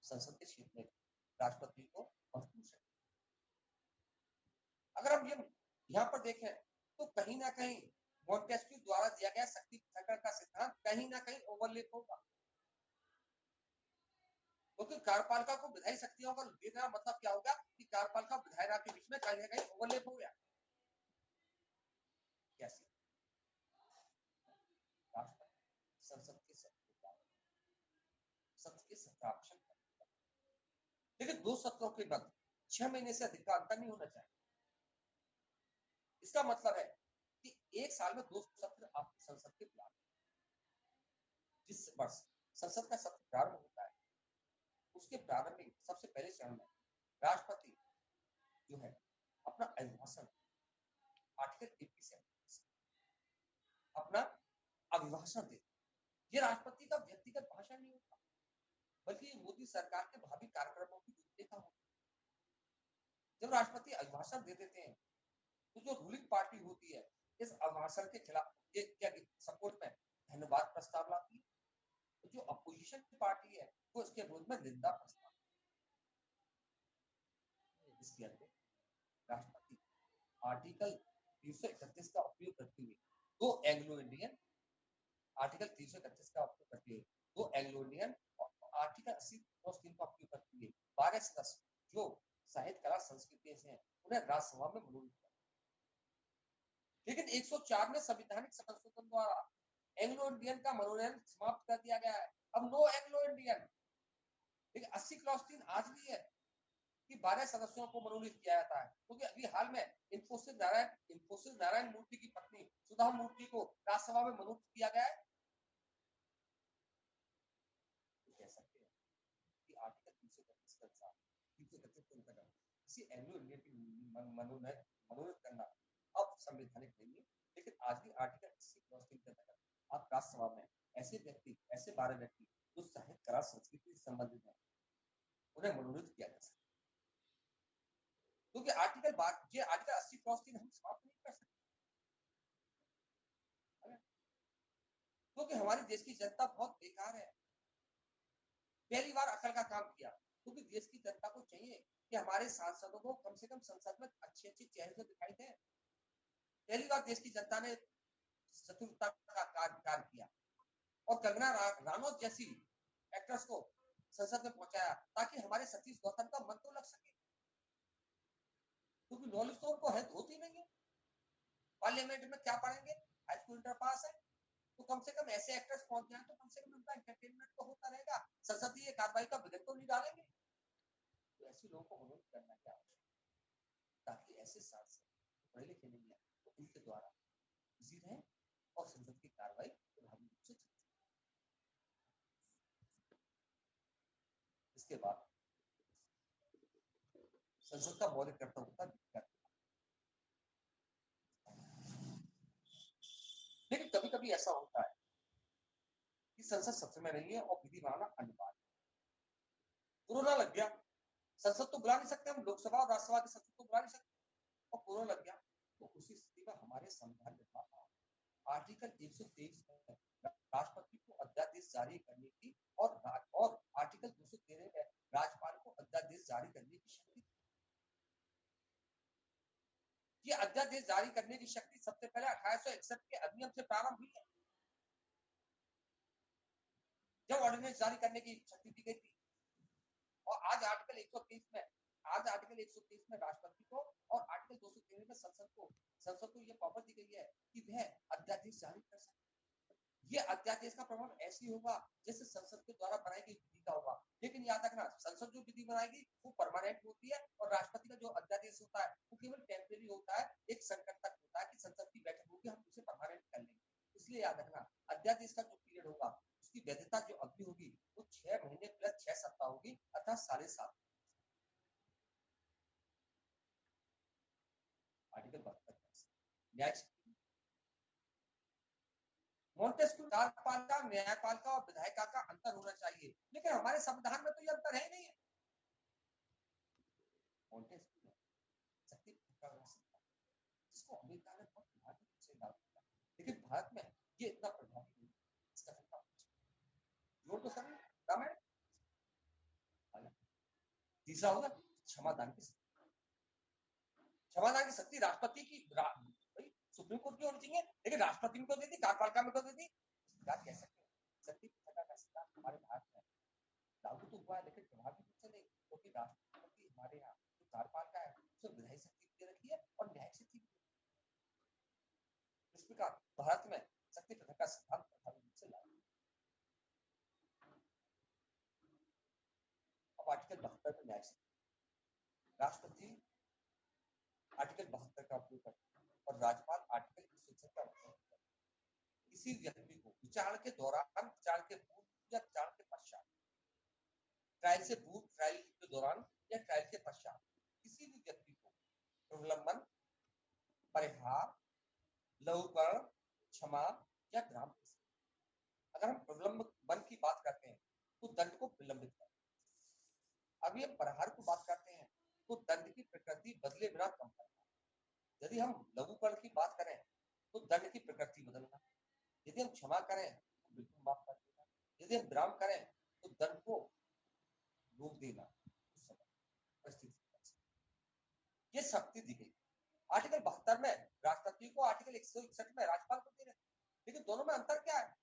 संसद के क्षेत्र में राष्ट्रपति को महत्वपूर्ण शक्ति। अगर हम यहाँ पर देखें तो कहीं ना कहीं मॉन्टेस्क्यू द्वारा दिया गया शक्ति पृथक्करण का सिद्धांत कहीं ना कहीं ओवरलेप होगा, क्योंकि कार्यपालिका को विधायी शक्तियों का देना मतलब क्या होगा कि कार्यपालिका विधायिका के बीच में कहीं ना कहीं ओवरलेप हो गया। कैसे? संसद के सत्र के सत्राक्षण, लेकिन 2 सत्रों के मध्य 6 महीने से अधिक का अंतर नहीं होना चाहिए। इसका मतलब है कि एक साल में 2 सत्र आप संसद के बुला, जिस वर्ष संसद का सत्र प्रारंभ होता है उसके प्रारंभिक सबसे पहले चरण में राष्ट्रपति जो है अपना अभिभाषण आर्टिकल 87 अपना अभिभाषण देते। ये राष्ट्रपति का व्यक्तिगत भाषण नहीं होता, बल्कि मोदी सरकार के भावी कार्यक्रमों की रूपरेखा होती है। जब राष्ट्रपति अभिभाषण दे देते हैं तो जो रूलिंग पार्टी होती है इस अभिभाषण के खिलाफ सपोर्ट में धन्यवाद प्रस्ताव लाती है, तो जो अपोजिशन की पार्टी है वो इसके विरोध में निंदा प्रस्ताव। इसके अंदर राष्ट्रपति आर्टिकल 331 का उपयोग करते हुए दो एंग्लो इंडियन आर्टिकल 331 का उपयोग करते हुए दो एंग्लो इंडियन और आर्टिकल 80 का उपयोग करते हुए 12 सदस्य जो साहित्य कला संस्कृति से हैं उन्हें राज्यसभा में मनोनीत किया। लेकिन 104 में संवैधानिक संशोधन द्वारा एंग्लो इंडियन का मनोनयन समाप्त कर दिया गया है। अब नो एंग्लो इंडियन। लेकिन 80 क्लॉज 3 आज भी है कि 12 सदस्यों को मनोनीत किया जाता है, क्योंकि अभी हाल में इंफोसिस नारायण मूर्ति की पत्नी सुधा मूर्ति को राज्यसभा में मनोनीत किया गया है। कह सकते हैं कि आर्टिकल 331 के अनुसार 331 के अंतर्गत किसी एंग्लो इंडियन की मनोनीत करना अब संवैधानिक नहीं है, लेकिन आज भी आर्टिकल 80 क्रॉस के तहत आप राज्यसभा में ऐसे व्यक्ति, ऐसे 12 व्यक्ति जो साहित्य कला संस्कृति से संबंधित है, उन्हें मनोनीत किया जा सकता, क्योंकि आर्टिकल 80 क्रॉस 3 हम समाप्त नहीं कर सकते, क्योंकि हमारे देश की जनता बहुत बेकार है। पहली बार अकल का काम किया, क्योंकि देश की जनता को चाहिए कि हमारे सांसदों को कम से कम संसद में अच्छे चेहरे से दिखाई दे। पहली बार देश की जनता ने शत्रुता का कार्य किया और कंगना रानौत जैसी एक्ट्रेस को संसद में पहुंचाया ताकि हमारे सतीश गौतम का मन तो लग सके, क्योंकि नॉलेज तो उनको है होती नहीं है। पार्लियामेंट में क्या पढ़ेंगे, हाई स्कूल इंटर पास है, तो कम से कम ऐसे एक्टर्स पहुंच जाए तो कम से कम उनका एंटरटेनमेंट तो होता रहेगा, संसदीय कार्रवाई का विघटन तो नहीं डालेंगे। तो ऐसे लोगों को मनोनीत करना क्या आवश्यक, ताकि ऐसे सांसद पढ़े लिखे नहीं है तो इनके द्वारा बिजी रहे और संसद की कार्रवाई प्रभावी रूप से चलती। इसके बाद संसद का मौलिक कर्तव्य होता है, लेकिन कभी कभी ऐसा होता है कि संसद सत्र में नहीं है और विधि बनाना अनिवार्य। कोरोना लग गया, संसद तो बुला नहीं सकते हम, लोकसभा और राज्यसभा के सत्र तो बुला नहीं सकते, और कोरोना लग गया तो उसी स्थिति में हमारे संविधान निर्माता आर्टिकल 123 में राष्ट्रपति को अध्यादेश जारी करने की और आर्टिकल 213 में राज्यपाल को अध्यादेश जारी करने की शक्ति। ये अध्यादेश जारी करने की शक्ति सबसे पहले 1861 के अधिनियम से प्रारंभ हुई है, जब ऑर्डिनेंस जारी करने की शक्ति दी गई थी। और आज आर्टिकल 123 में राष्ट्रपति को और आर्टिकल 213 में संसद को यह पावर दी गई है कि वह अध्यादेश जारी कर सकते। ये अध्यादेश का प्रभाव ऐसी होगा जैसे संसद के द्वारा बनाई गई विधि का होगा, लेकिन याद रखना संसद जो विधि बनाएगी वो परमानेंट होती है और राष्ट्रपति का जो अध्यादेश होता है वो केवल टेम्परेरी होता है, एक संकट तक होता है कि संसद की बैठक होगी हम उसे परमानेंट कर लेंगे। इसलिए याद रखना अध्यादेश का जो पीरियड होगा उसकी वैधता जो अवधि होगी वो 6 महीने प्लस 6 सप्ताह होगी, अर्थात 7.5। आर्टिकल 72 नेक्स्ट मोंटेस्क्यू कार्यपालिका, न्यायपालिका और विधायिका का अंतर होना चाहिए, लेकिन हमारे संविधान में तो ये अंतर है ही नहीं है। मोंटेस्क्यू शक्ति जिसको अमेरिका ने बहुत प्रभावी रूप से लागू किया, लेकिन भारत में ये इतना प्रभावी नहीं है। इसका जोर तो सभी कम है। तीसरा होगा क्षमादान की शक्ति। क्षमादान की शक्ति राष्ट्रपति की सुप्रीम कोर्ट की होनी चाहिए, लेकिन राष्ट्रपति को दे दी, कार्यपालिका में को दे दी। क्या कह सकते हैं, शक्ति का सिद्धांत हमारे भारत में लागू तो हुआ है लेकिन प्रभावी रूप से नहीं, क्योंकि राष्ट्रपति हमारे यहाँ जो कार्यपालिका है उसे विधायी शक्ति दे रखी है और न्यायिक शक्ति। इस प्रकार भारत में शक्ति प्रथा का सिद्धांत प्रभावी रूप से लागू। अब आर्टिकल 72 में न्यायिक शक्ति, राष्ट्रपति आर्टिकल 72 का उपयोग करते हैं और राज्यपाल आर्टिकल 161 का उपयोग करते हैं। किसी व्यक्ति को विचार के दौरान, विचार के पूर्व या विचार के पश्चात, ट्रायल से पूर्व, ट्रायल के दौरान या ट्रायल के पश्चात किसी भी व्यक्ति को प्रलंबन, परिहार, लघुकरण, क्षमा या ग्राम। अगर हम प्रलंबन की बात करते हैं तो दंड को विलंबित करते हैं। अभी हम परिहार की बात करते हैं तो दंड की प्रकृति बदले बिना कम करना। यदि हम लघुकरण की बात करें तो दंड की प्रकृति बदलना। यदि हम क्षमा करें तो बिल्कुल माफ कर देना। यदि हम विराम करें तो दंड को रोक देना। ये शक्ति दी गई आर्टिकल 72 में राष्ट्रपति को, आर्टिकल 161 में राज्यपाल को दे रहे, लेकिन दोनों में अंतर क्या है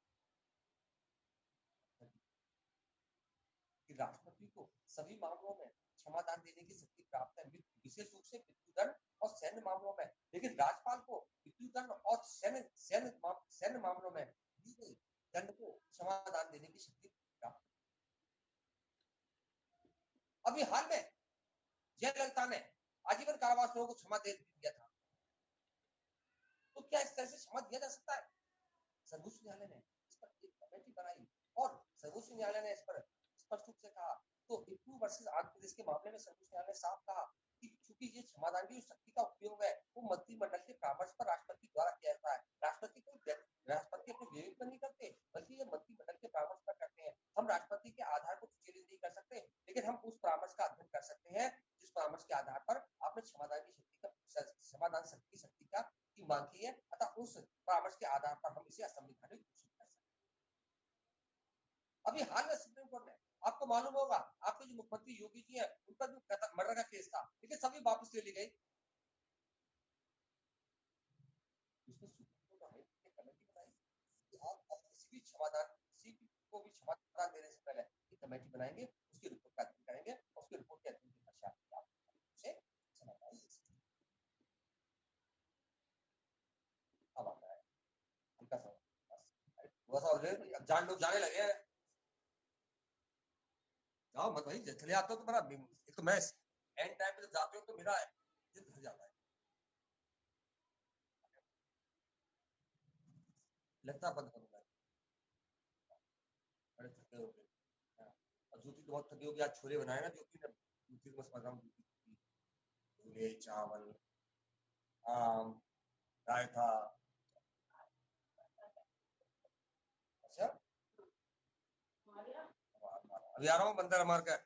कि राष्ट्रपति को सभी मामलों में क्षमादान देने की शक्ति प्राप्त है, विशेष रूप से मृत्युदंड और सैन्य मामलों में, लेकिन राज्यपाल को मृत्युदंड और सैन्य मामलों में दी गई दंड को क्षमादान देने की शक्ति प्राप्त। अभी हाल में जयललिता ने आजीवन कारावास लोगों को क्षमा दे दिया था, तो क्या इस तरह से क्षमा दिया जा सकता है? सर्वोच्च न्यायालय ने इस पर एक कमेटी बनाई और सर्वोच्च न्यायालय ने इस पर स्पष्ट रूप से कहा। तो इप्पू वर्सेस आंध्र प्रदेश के मामले में सर्वोच्च न्यायालय ने साफ कहा कि क्योंकि ये क्षमादान की शक्ति का उपयोग है वो मंत्रिमंडल के परामर्श पर राष्ट्रपति द्वारा किया जाता है। राष्ट्रपति अपने विवेक पर नहीं करते, बल्कि ये मंत्रिमंडल के परामर्श पर करते हैं। हम राष्ट्रपति के आधार को चेंज नहीं कर सकते, लेकिन हम उस परामर्श का अध्ययन कर सकते हैं जिस परामर्श के आधार पर आपने क्षमादान की शक्ति की मांग की है, अतः उस परामर्श के आधार पर हम इसे असंवैधानिक घोषित कर सकते हैं। अभी हाल में सुप्रीम कोर्ट ने, आपको मालूम होगा, आपके जो मुख्यमंत्री योगी जी है उन पर जो मर्डर का केस था, लेकिन सभी वापस ले ली गई। उसमें सुप्रीम कोर्ट ने कमेटी बनाई कि आप किसी भी क्षमादान, किसी को भी क्षमादान देने से पहले एक कमेटी बनाएंगे, उसकी रिपोर्ट का अध्ययन करेंगे, उसकी रिपोर्ट के अध्ययन के पश्चात आप उसे क्षमादान दे सकते हैं। अब आता है उनका सवाल, बस ऑलरेडी अब लोग जाने लगे हैं। जाओ मत भाई, चले आते हो तो मेरा एक तो मैं एंड टाइम पे जब जाते हो तो मेरा दिल भर जाता है, लगता बंद करूंगा। बड़े थके हो गए, और ज्योति तो बहुत थकी होगी, आज छोले बनाए ना ज्योति ने, ज्योति को समझ रहा हूँ, छोले चावल आम रायता। अच्छा अभी आ रहा हूँ बंदर मार के।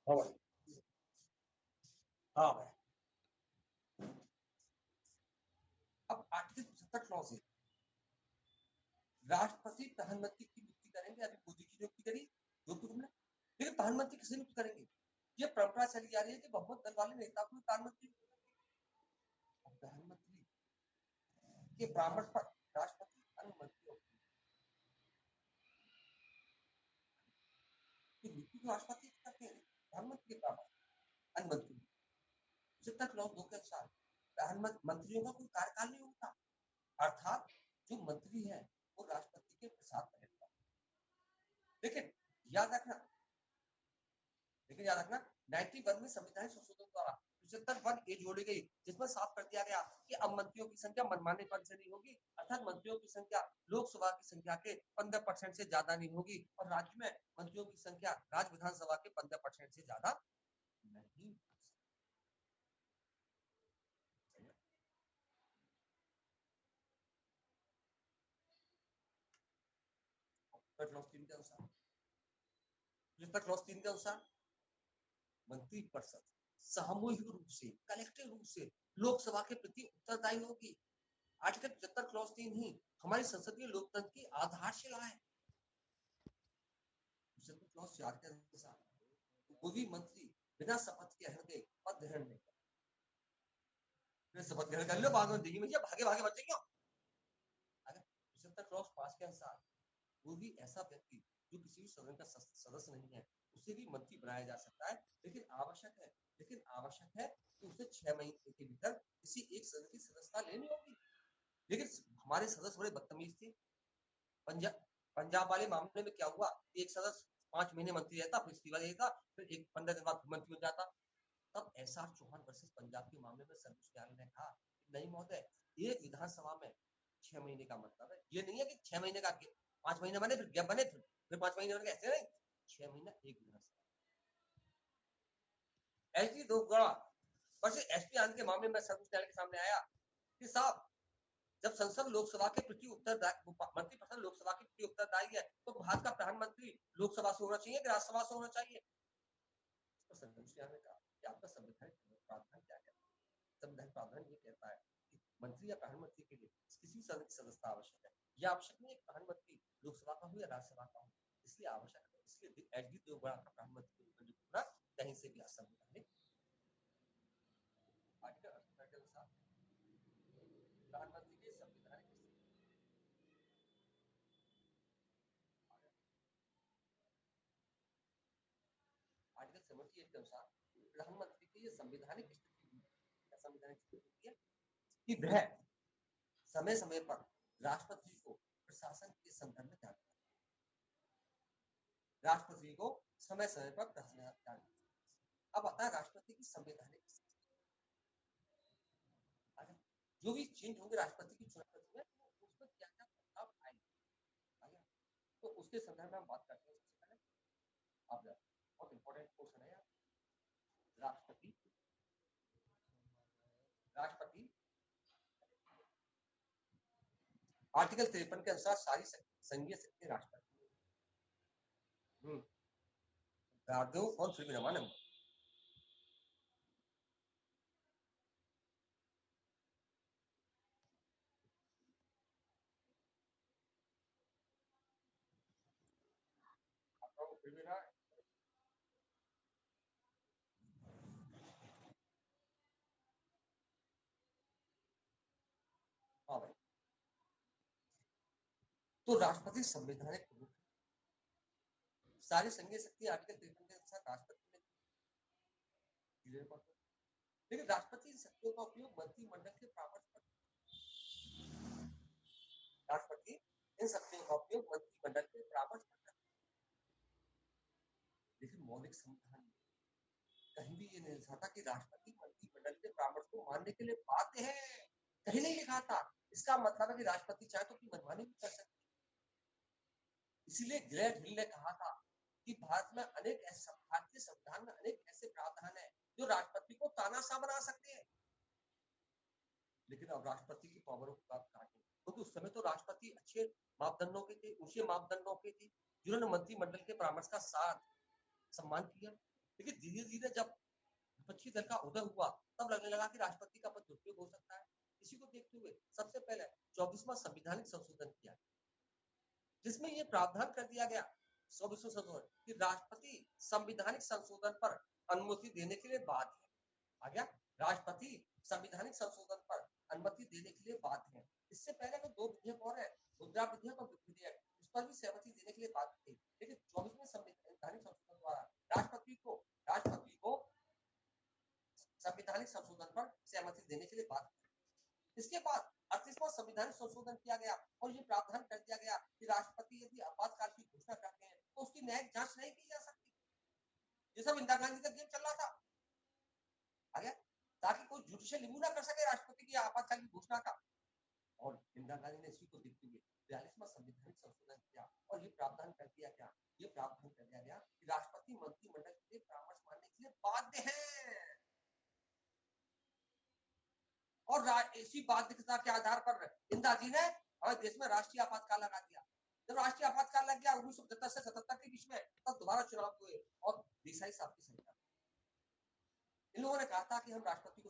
हाँ भाई, हाँ भाई। अब आर्टिकल 75 क्लॉज है, राष्ट्रपति प्रधानमंत्री की नियुक्ति करेंगे। अभी मोदी की नियुक्ति करी जोधपुर में, लेकिन प्रधानमंत्री किसे नियुक्त करेंगे? ये परंपरा चली जा रही है कि बहुमत दल वाले नेता को प्रधानमंत्री, प्रधानमंत्री के परामर्श पर राष्ट्रपति अन्य मंत्रियों की नियुक्ति को राष्ट्रपति करते हैं, प्रधानमंत्री के परामर्श अन्य मंत्री। 75 क्लॉज 2 के अनुसार प्रधानमंत्रियों का कोई कार्यकाल नहीं होता, अर्थात जो मंत्री है वो राष्ट्रपति के प्रसाद रहेगा। लेकिन याद रखना 91 में संविधान संशोधन द्वारा 75 ए जोड़ी गई, जिसमें साफ कर दिया गया कि अब मंत्रियों की संख्या मनमाने पद से नहीं होगी, अर्थात मंत्रियों की संख्या लोकसभा की संख्या के 15% से ज्यादा नहीं होगी, और राज्य में मंत्रियों की संख्या राज्य विधानसभा के 15% से ज्यादा नहीं। क्लॉज 3 के अनुसार, क्लॉज 3 के अनुसार मंत्रिपरिषद सामूहिक रूप से, कलेक्टिव रूप से लोकसभा के प्रति उत्तरदायी होगी। आर्टिकल 75 क्लॉज 3 ही हमारी संसदीय लोकतंत्र की आधारशिला है। क्लॉज 4 के अनुसार कोई भी मंत्री बिना शपथ के हृदय पद ग्रहण नहीं कर, शपथ ग्रहण कर लो, बाद में देगी मुझे, भागे भागे बच जाएंगे। अगर 75 क्लॉज 5 के अनुसार कोई भी ऐसा व्यक्ति जो किसी भी सदन का सदस्य नहीं है, उसे भी मंत्री बनाया जा सकता है, लेकिन आवश्यक है कि उसे 6 महीने के भीतर किसी एक सदन की सदस्यता लेनी होगी। लेकिन हमारे सदस्य बड़े बदतमीज थे। पंजाब वाले मामले में क्या हुआ, एक सदस्य 5 महीने मंत्री रहता, फिर इस्तीफा देता, फिर 15 दिन बाद मंत्री बन जाता। तब एसआर चौहान वर्सेस पंजाब के मामले में सर्वोच्च न्यायालय ने कहा नहीं महोदय, एक विधानसभा में 6 महीने का मतलब है, ये नहीं है कि 6 महीने का 5 महीने बने फिर गैप बने फिर 5 महीने बने, ऐसे नहीं, 6 महीना एक विधानसभा। एसडी दोगुड़ा वर्सेस एसपी आनंद के मामले में सर्वोच्च न्यायालय के सामने आया कि साहब, जब संसद लोकसभा के प्रति मंत्रिपरिषद लोकसभा के प्रति उत्तरदायी है, तो भारत का प्रधानमंत्री लोकसभा से होना चाहिए कि राज्यसभा से होना चाहिए? तो सर्वोच्च न्यायालय ने कहा कि आपका संवैधानिक प्रावधान क्या है? संवैधानिक प्रावधान ये कहता है कि मंत्री या प्रधानमंत्री के लिए किसी सदन की सदस्यता आवश्यक है। यह आवश्यक नहीं है कि प्रधानमंत्री लोकसभा का हो या राज्यसभा का हो, इसलिए आवश्यक है। इसलिए एसडी देवगौड़ा का प्रधानमंत्री को नियुक्त होना कहीं से भी असंवैधानिक। आर्टिकल 68 के अनुसार प्रधानमंत्री के संवैधानिक आर्टिकल 78 के अनुसार प्रधानमंत्री की ये संवैधानिक स्थिति है कि वह समय समय पर राष्ट्रपति को प्रशासन के संदर्भ में जानकारी, राष्ट्रपति को समय समय पर जानकारी। अब आता है राष्ट्रपति की संवैधानिक, जो भी चेंज होंगे राष्ट्रपति की चुनाव में, उसमें क्या क्या बदलाव आएंगे, तो उसके संदर्भ में हम बात करते हैं। सबसे पहले आप बहुत इंपॉर्टेंट क्वेश्चन है, राष्ट्रपति आर्टिकल 53 के अनुसार सारी संघीय शक्ति राष्ट्रपति और फिर नंबर हाँ भाई, तो राष्ट्रपति संवैधानिक रूप सारी संघीय शक्ति आर्टिकल 53 के अनुसार राष्ट्रपति ने, लेकिन राष्ट्रपति शक्तियों का उपयोग मंत्रिमंडल के परामर्श पर, राष्ट्रपति इन शक्तियों का उपयोग मंत्रिमंडल के परामर्श पर करता है। लेकिन मौलिक संविधान में कहीं भी ये नहीं लिखा था कि राष्ट्रपति मंत्रिमंडल के परामर्श को मानने के लिए बाध्य है, कहीं नहीं लिखा था। इसका मतलब है कि राष्ट्रपति चाहे तो अपनी मनमानी भी कर सकते। इसीलिए ग्रेट हिल ने कहा था कि भारतीय संविधान में अनेक ऐसे प्रावधान है जो राष्ट्रपति को तानाशाह बना सकते हैं। लेकिन अब राष्ट्रपति की पावर को काटें, क्योंकि उस समय तो राष्ट्रपति अच्छे मापदंडों के थे, ऊंचे मापदंडों के थे, जिन्होंने मंत्रिमंडल के परामर्श का साथ सम्मान किया। लेकिन धीरे धीरे जब विपक्षी दल का उदय हुआ, तब लगने लगा कि राष्ट्रपति का पद दुरुपयोग हो सकता है। इसी को देखते हुए सबसे पहले 24वां संवैधानिक संशोधन किया, जिसमें यह प्रावधान कर दिया गया 24वां संशोधन कि राष्ट्रपति संवैधानिक संशोधन पर अनुमति देने के लिए बाध्य है। आ गया, राष्ट्रपति संवैधानिक संशोधन पर अनुमति देने के लिए बाध्य है। इससे पहले तो 2 विधेयक और है, मुद्रा विधेयक और विधेयक, उस पर भी सहमति देने के लिए बाध्य थे। लेकिन 24वें संवैधानिक संशोधन द्वारा राष्ट्रपति को संवैधानिक संशोधन पर सहमति देने के लिए बाध्य। इसके बाद 38वां संवैधानिक संशोधन किया गया और ये प्रावधान कर दिया गया कि राष्ट्रपति यदि आपातकाल की घोषणा करते हैं तो उसकी न्यायिक जांच नहीं की जा सकती। ये सब इंदिरा गांधी का गेम चल रहा था। आ गया, इंदिरा गांधी ने इसी को देखते हुए 42वां संविधानिक संशोधन किया और ये प्रावधान कर दिया गया, ये प्रावधान कर दिया गया कि राष्ट्रपति मंत्रिमंडल के परामर्श मानने के लिए बाध्य है और इसी बाध्यता के आधार पर इंदिरा जी ने हमारे देश में राष्ट्रीय आपातकाल लगा दिया। जब राष्ट्रीय आपातकाल लग गया 1975 से 77 के बीच में, तब दोबारा चुनाव हुए और देसाई साहब की सरकार, इन लोगों ने कहा था कि हम राष्ट्रपति को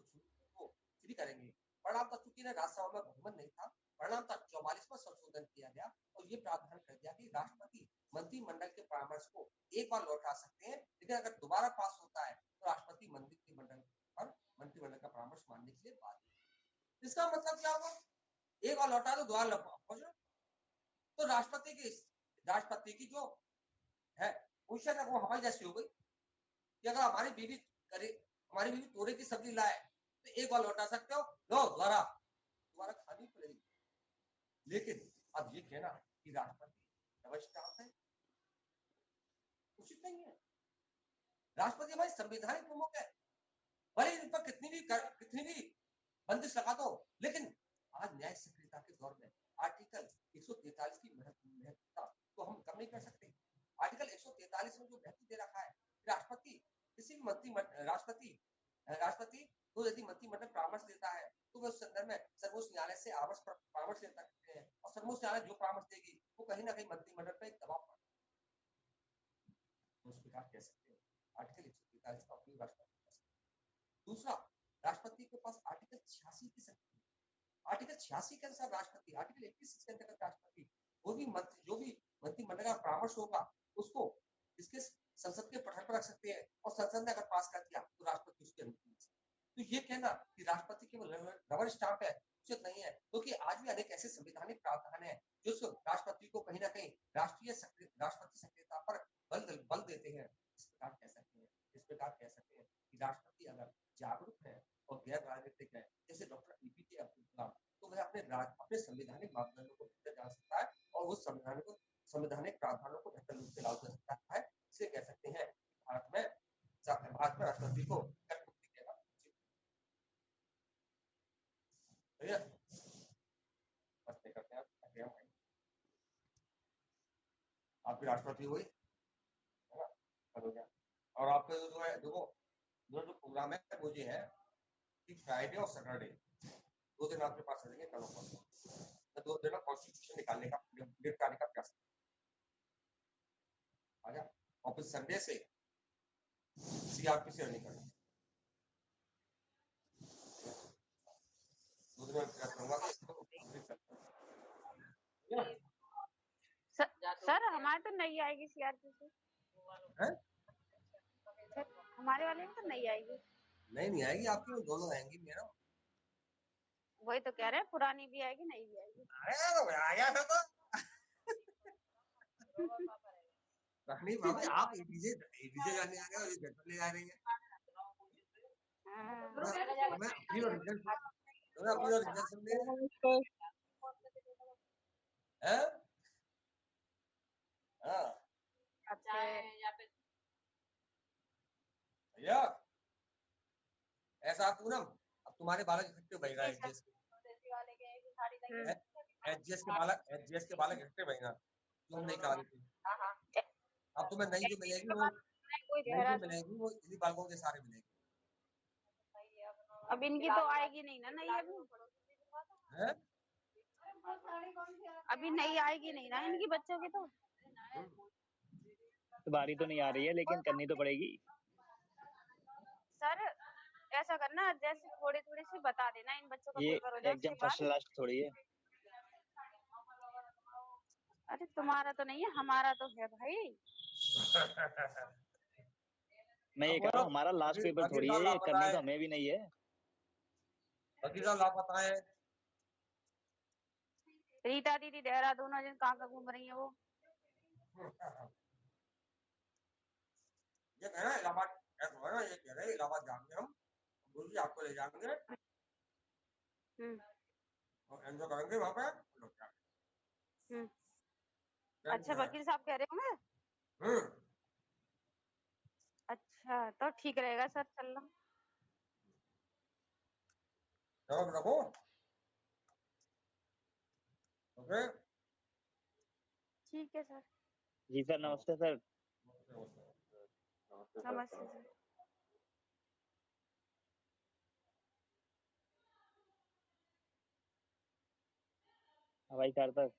फ्री करेंगे। परिणाम तक चूंकि राज्यसभा में बहुमत नहीं था, परिणाम तक 44वां संशोधन किया गया और ये प्रावधान कर दिया कि राष्ट्रपति मंत्रिमंडल के परामर्श को एक बार लौटा सकते हैं, लेकिन अगर दोबारा पास होता है तो राष्ट्रपति मंत्रिमंडल का परामर्श मानने के लिए बाध्य है। इसका मतलब क्या हुआ? एक बार लौटा दो, दोबारा लौटा तो राष्ट्रपति की जो है पोजीशन है वो हमारी जैसी हो गई कि अगर हमारी बीवी तोरे की सब्जी लाए तो एक बार लौटा सकते हो, लो दोबारा खानी पड़ेगी। लेकिन अब ये कहना कि राष्ट्रपति डबल स्टाम्प है, उचित नहीं है। राष्ट्रपति हमारी संवैधानिक प्रमुख है, भले इन पर कितनी भी बंदिश लगा दो, लेकिन आज न्याय सक्रियता के दौर में आर्टिकल 143 की महत्वता तो हम कम नहीं कर सकते। आर्टिकल 143 में जो महत्व दे रखा है, राष्ट्रपति किसी राष्ट्रपति को यदि मंत्रिमंडल परामर्श देता है तो वह उस संदर्भ में सर्वोच्च न्यायालय से परामर्श ले सकते हैं और सर्वोच्च न्यायालय जो परामर्श देगी वो कहीं ना कहीं मंत्रिमंडल पर एक दबाव पड़ेगा, तो उस प्रकार कह सकते हैं आर्टिकल 143 का उपयोग राष्ट्रपति कर सकते हैं। दूसरा, राष्ट्रपति के पास आर्टिकल 86 की शक्ति, आर्टिकल 86 के अनुसार राष्ट्रपति, आर्टिकल 81 के अंतर्गत राष्ट्रपति जो भी मंत्रिमंडल का परामर्श होगा उसको इसके संसद के पटल पर रख सकते हैं और संसद ने अगर पास कर दिया तो राष्ट्रपति उसकी अनुमति दे सकते हैं। तो ये कहना कि राष्ट्रपति केवल रबर स्टाम्प है उचित नहीं है, क्योंकि आज भी अनेक ऐसे संवैधानिक प्रावधान है जो राष्ट्रपति को कहीं ना कहीं राष्ट्रपति सक्रियता पर बल देते हैं। इस प्रकार कह सकते हैं कि राष्ट्रपति अगर जागरूक है और गैर राजनीतिक है, जैसे डॉक्टर APJ अब्दुल कलाम, तो वह अपने संवैधानिक मापदंडों को बेहतर जान सकता है और उस संवैधानिक प्रावधानों को बेहतर रूप से लागू कर सकता है। इसे कह सकते हैं भारत में राष्ट्रपति को मुक्ति देना उचित है। करते हैं आपकी राष्ट्रपति हुई है ना, हो गया। और आपका जो है जो प्रोग्राम है वो ये है कि फ्राइडे और सैटरडे 2 दिन आपके पास रहेंगे, कल और 2 दिन कॉन्स्टिट्यूशन निकालने का प्रयास आजा, और फिर संडे से CRP से नहीं करना। 2 दिन में प्रयास करूंगा सर हमारे तो नहीं आएगी CRP से, हमारे वाले में तो नहीं आएगी। नहीं आएगी, आपकी दोनों आएंगी मेरा, वही तो कह रहे हैं, पुरानी भी आएगी नई भी आएगी। अरे तो आया था तो रानी भाभी आप APJ जाने आ गए और ये ले आ रही है। मैं अपनी रिजल्ट सुन ले भैया ऐसा पूनम, अब तुम्हारे बालक इकट्ठे बह रहा है HGS के बालक इकट्ठे बहेगा जो हम नहीं करा देते। अब तुम्हें नई जो मिलेगी वो इन्हीं बालकों के सारे मिलेगी। अब इनकी तो आएगी नहीं ना, नहीं अभी नहीं आएगी नहीं ना इनकी बच्चों की तो बारी तो नहीं आ रही है, लेकिन करनी तो पड़ेगी। सर ऐसा करना, जैसे थोड़ी सी बता देना इन बच्चों का पेपर हो जाए एग्जाम फर्स्ट लास्ट थोड़ी है। अरे तुम्हारा तो नहीं है, हमारा तो है भाई। मैं ये कह रहा हूँ हमारा लास्ट पेपर थोड़ी है, करनी तो हमें भी नहीं है। लापता है रीता दीदी देहरादून कहाँ घूम रही है वो। ये कह रहे इलाहाबाद जाएंगे हम, गुरु जी आपको ले जाएंगे और एंजॉय करेंगे वहाँ पे। अच्छा वकील साहब कह रहे होंगे। अच्छा तो ठीक रहेगा सर, चलना। रखो ठीक है सर। जी सर, नमस्ते सर। नमस्ते सर। हवाई कार तक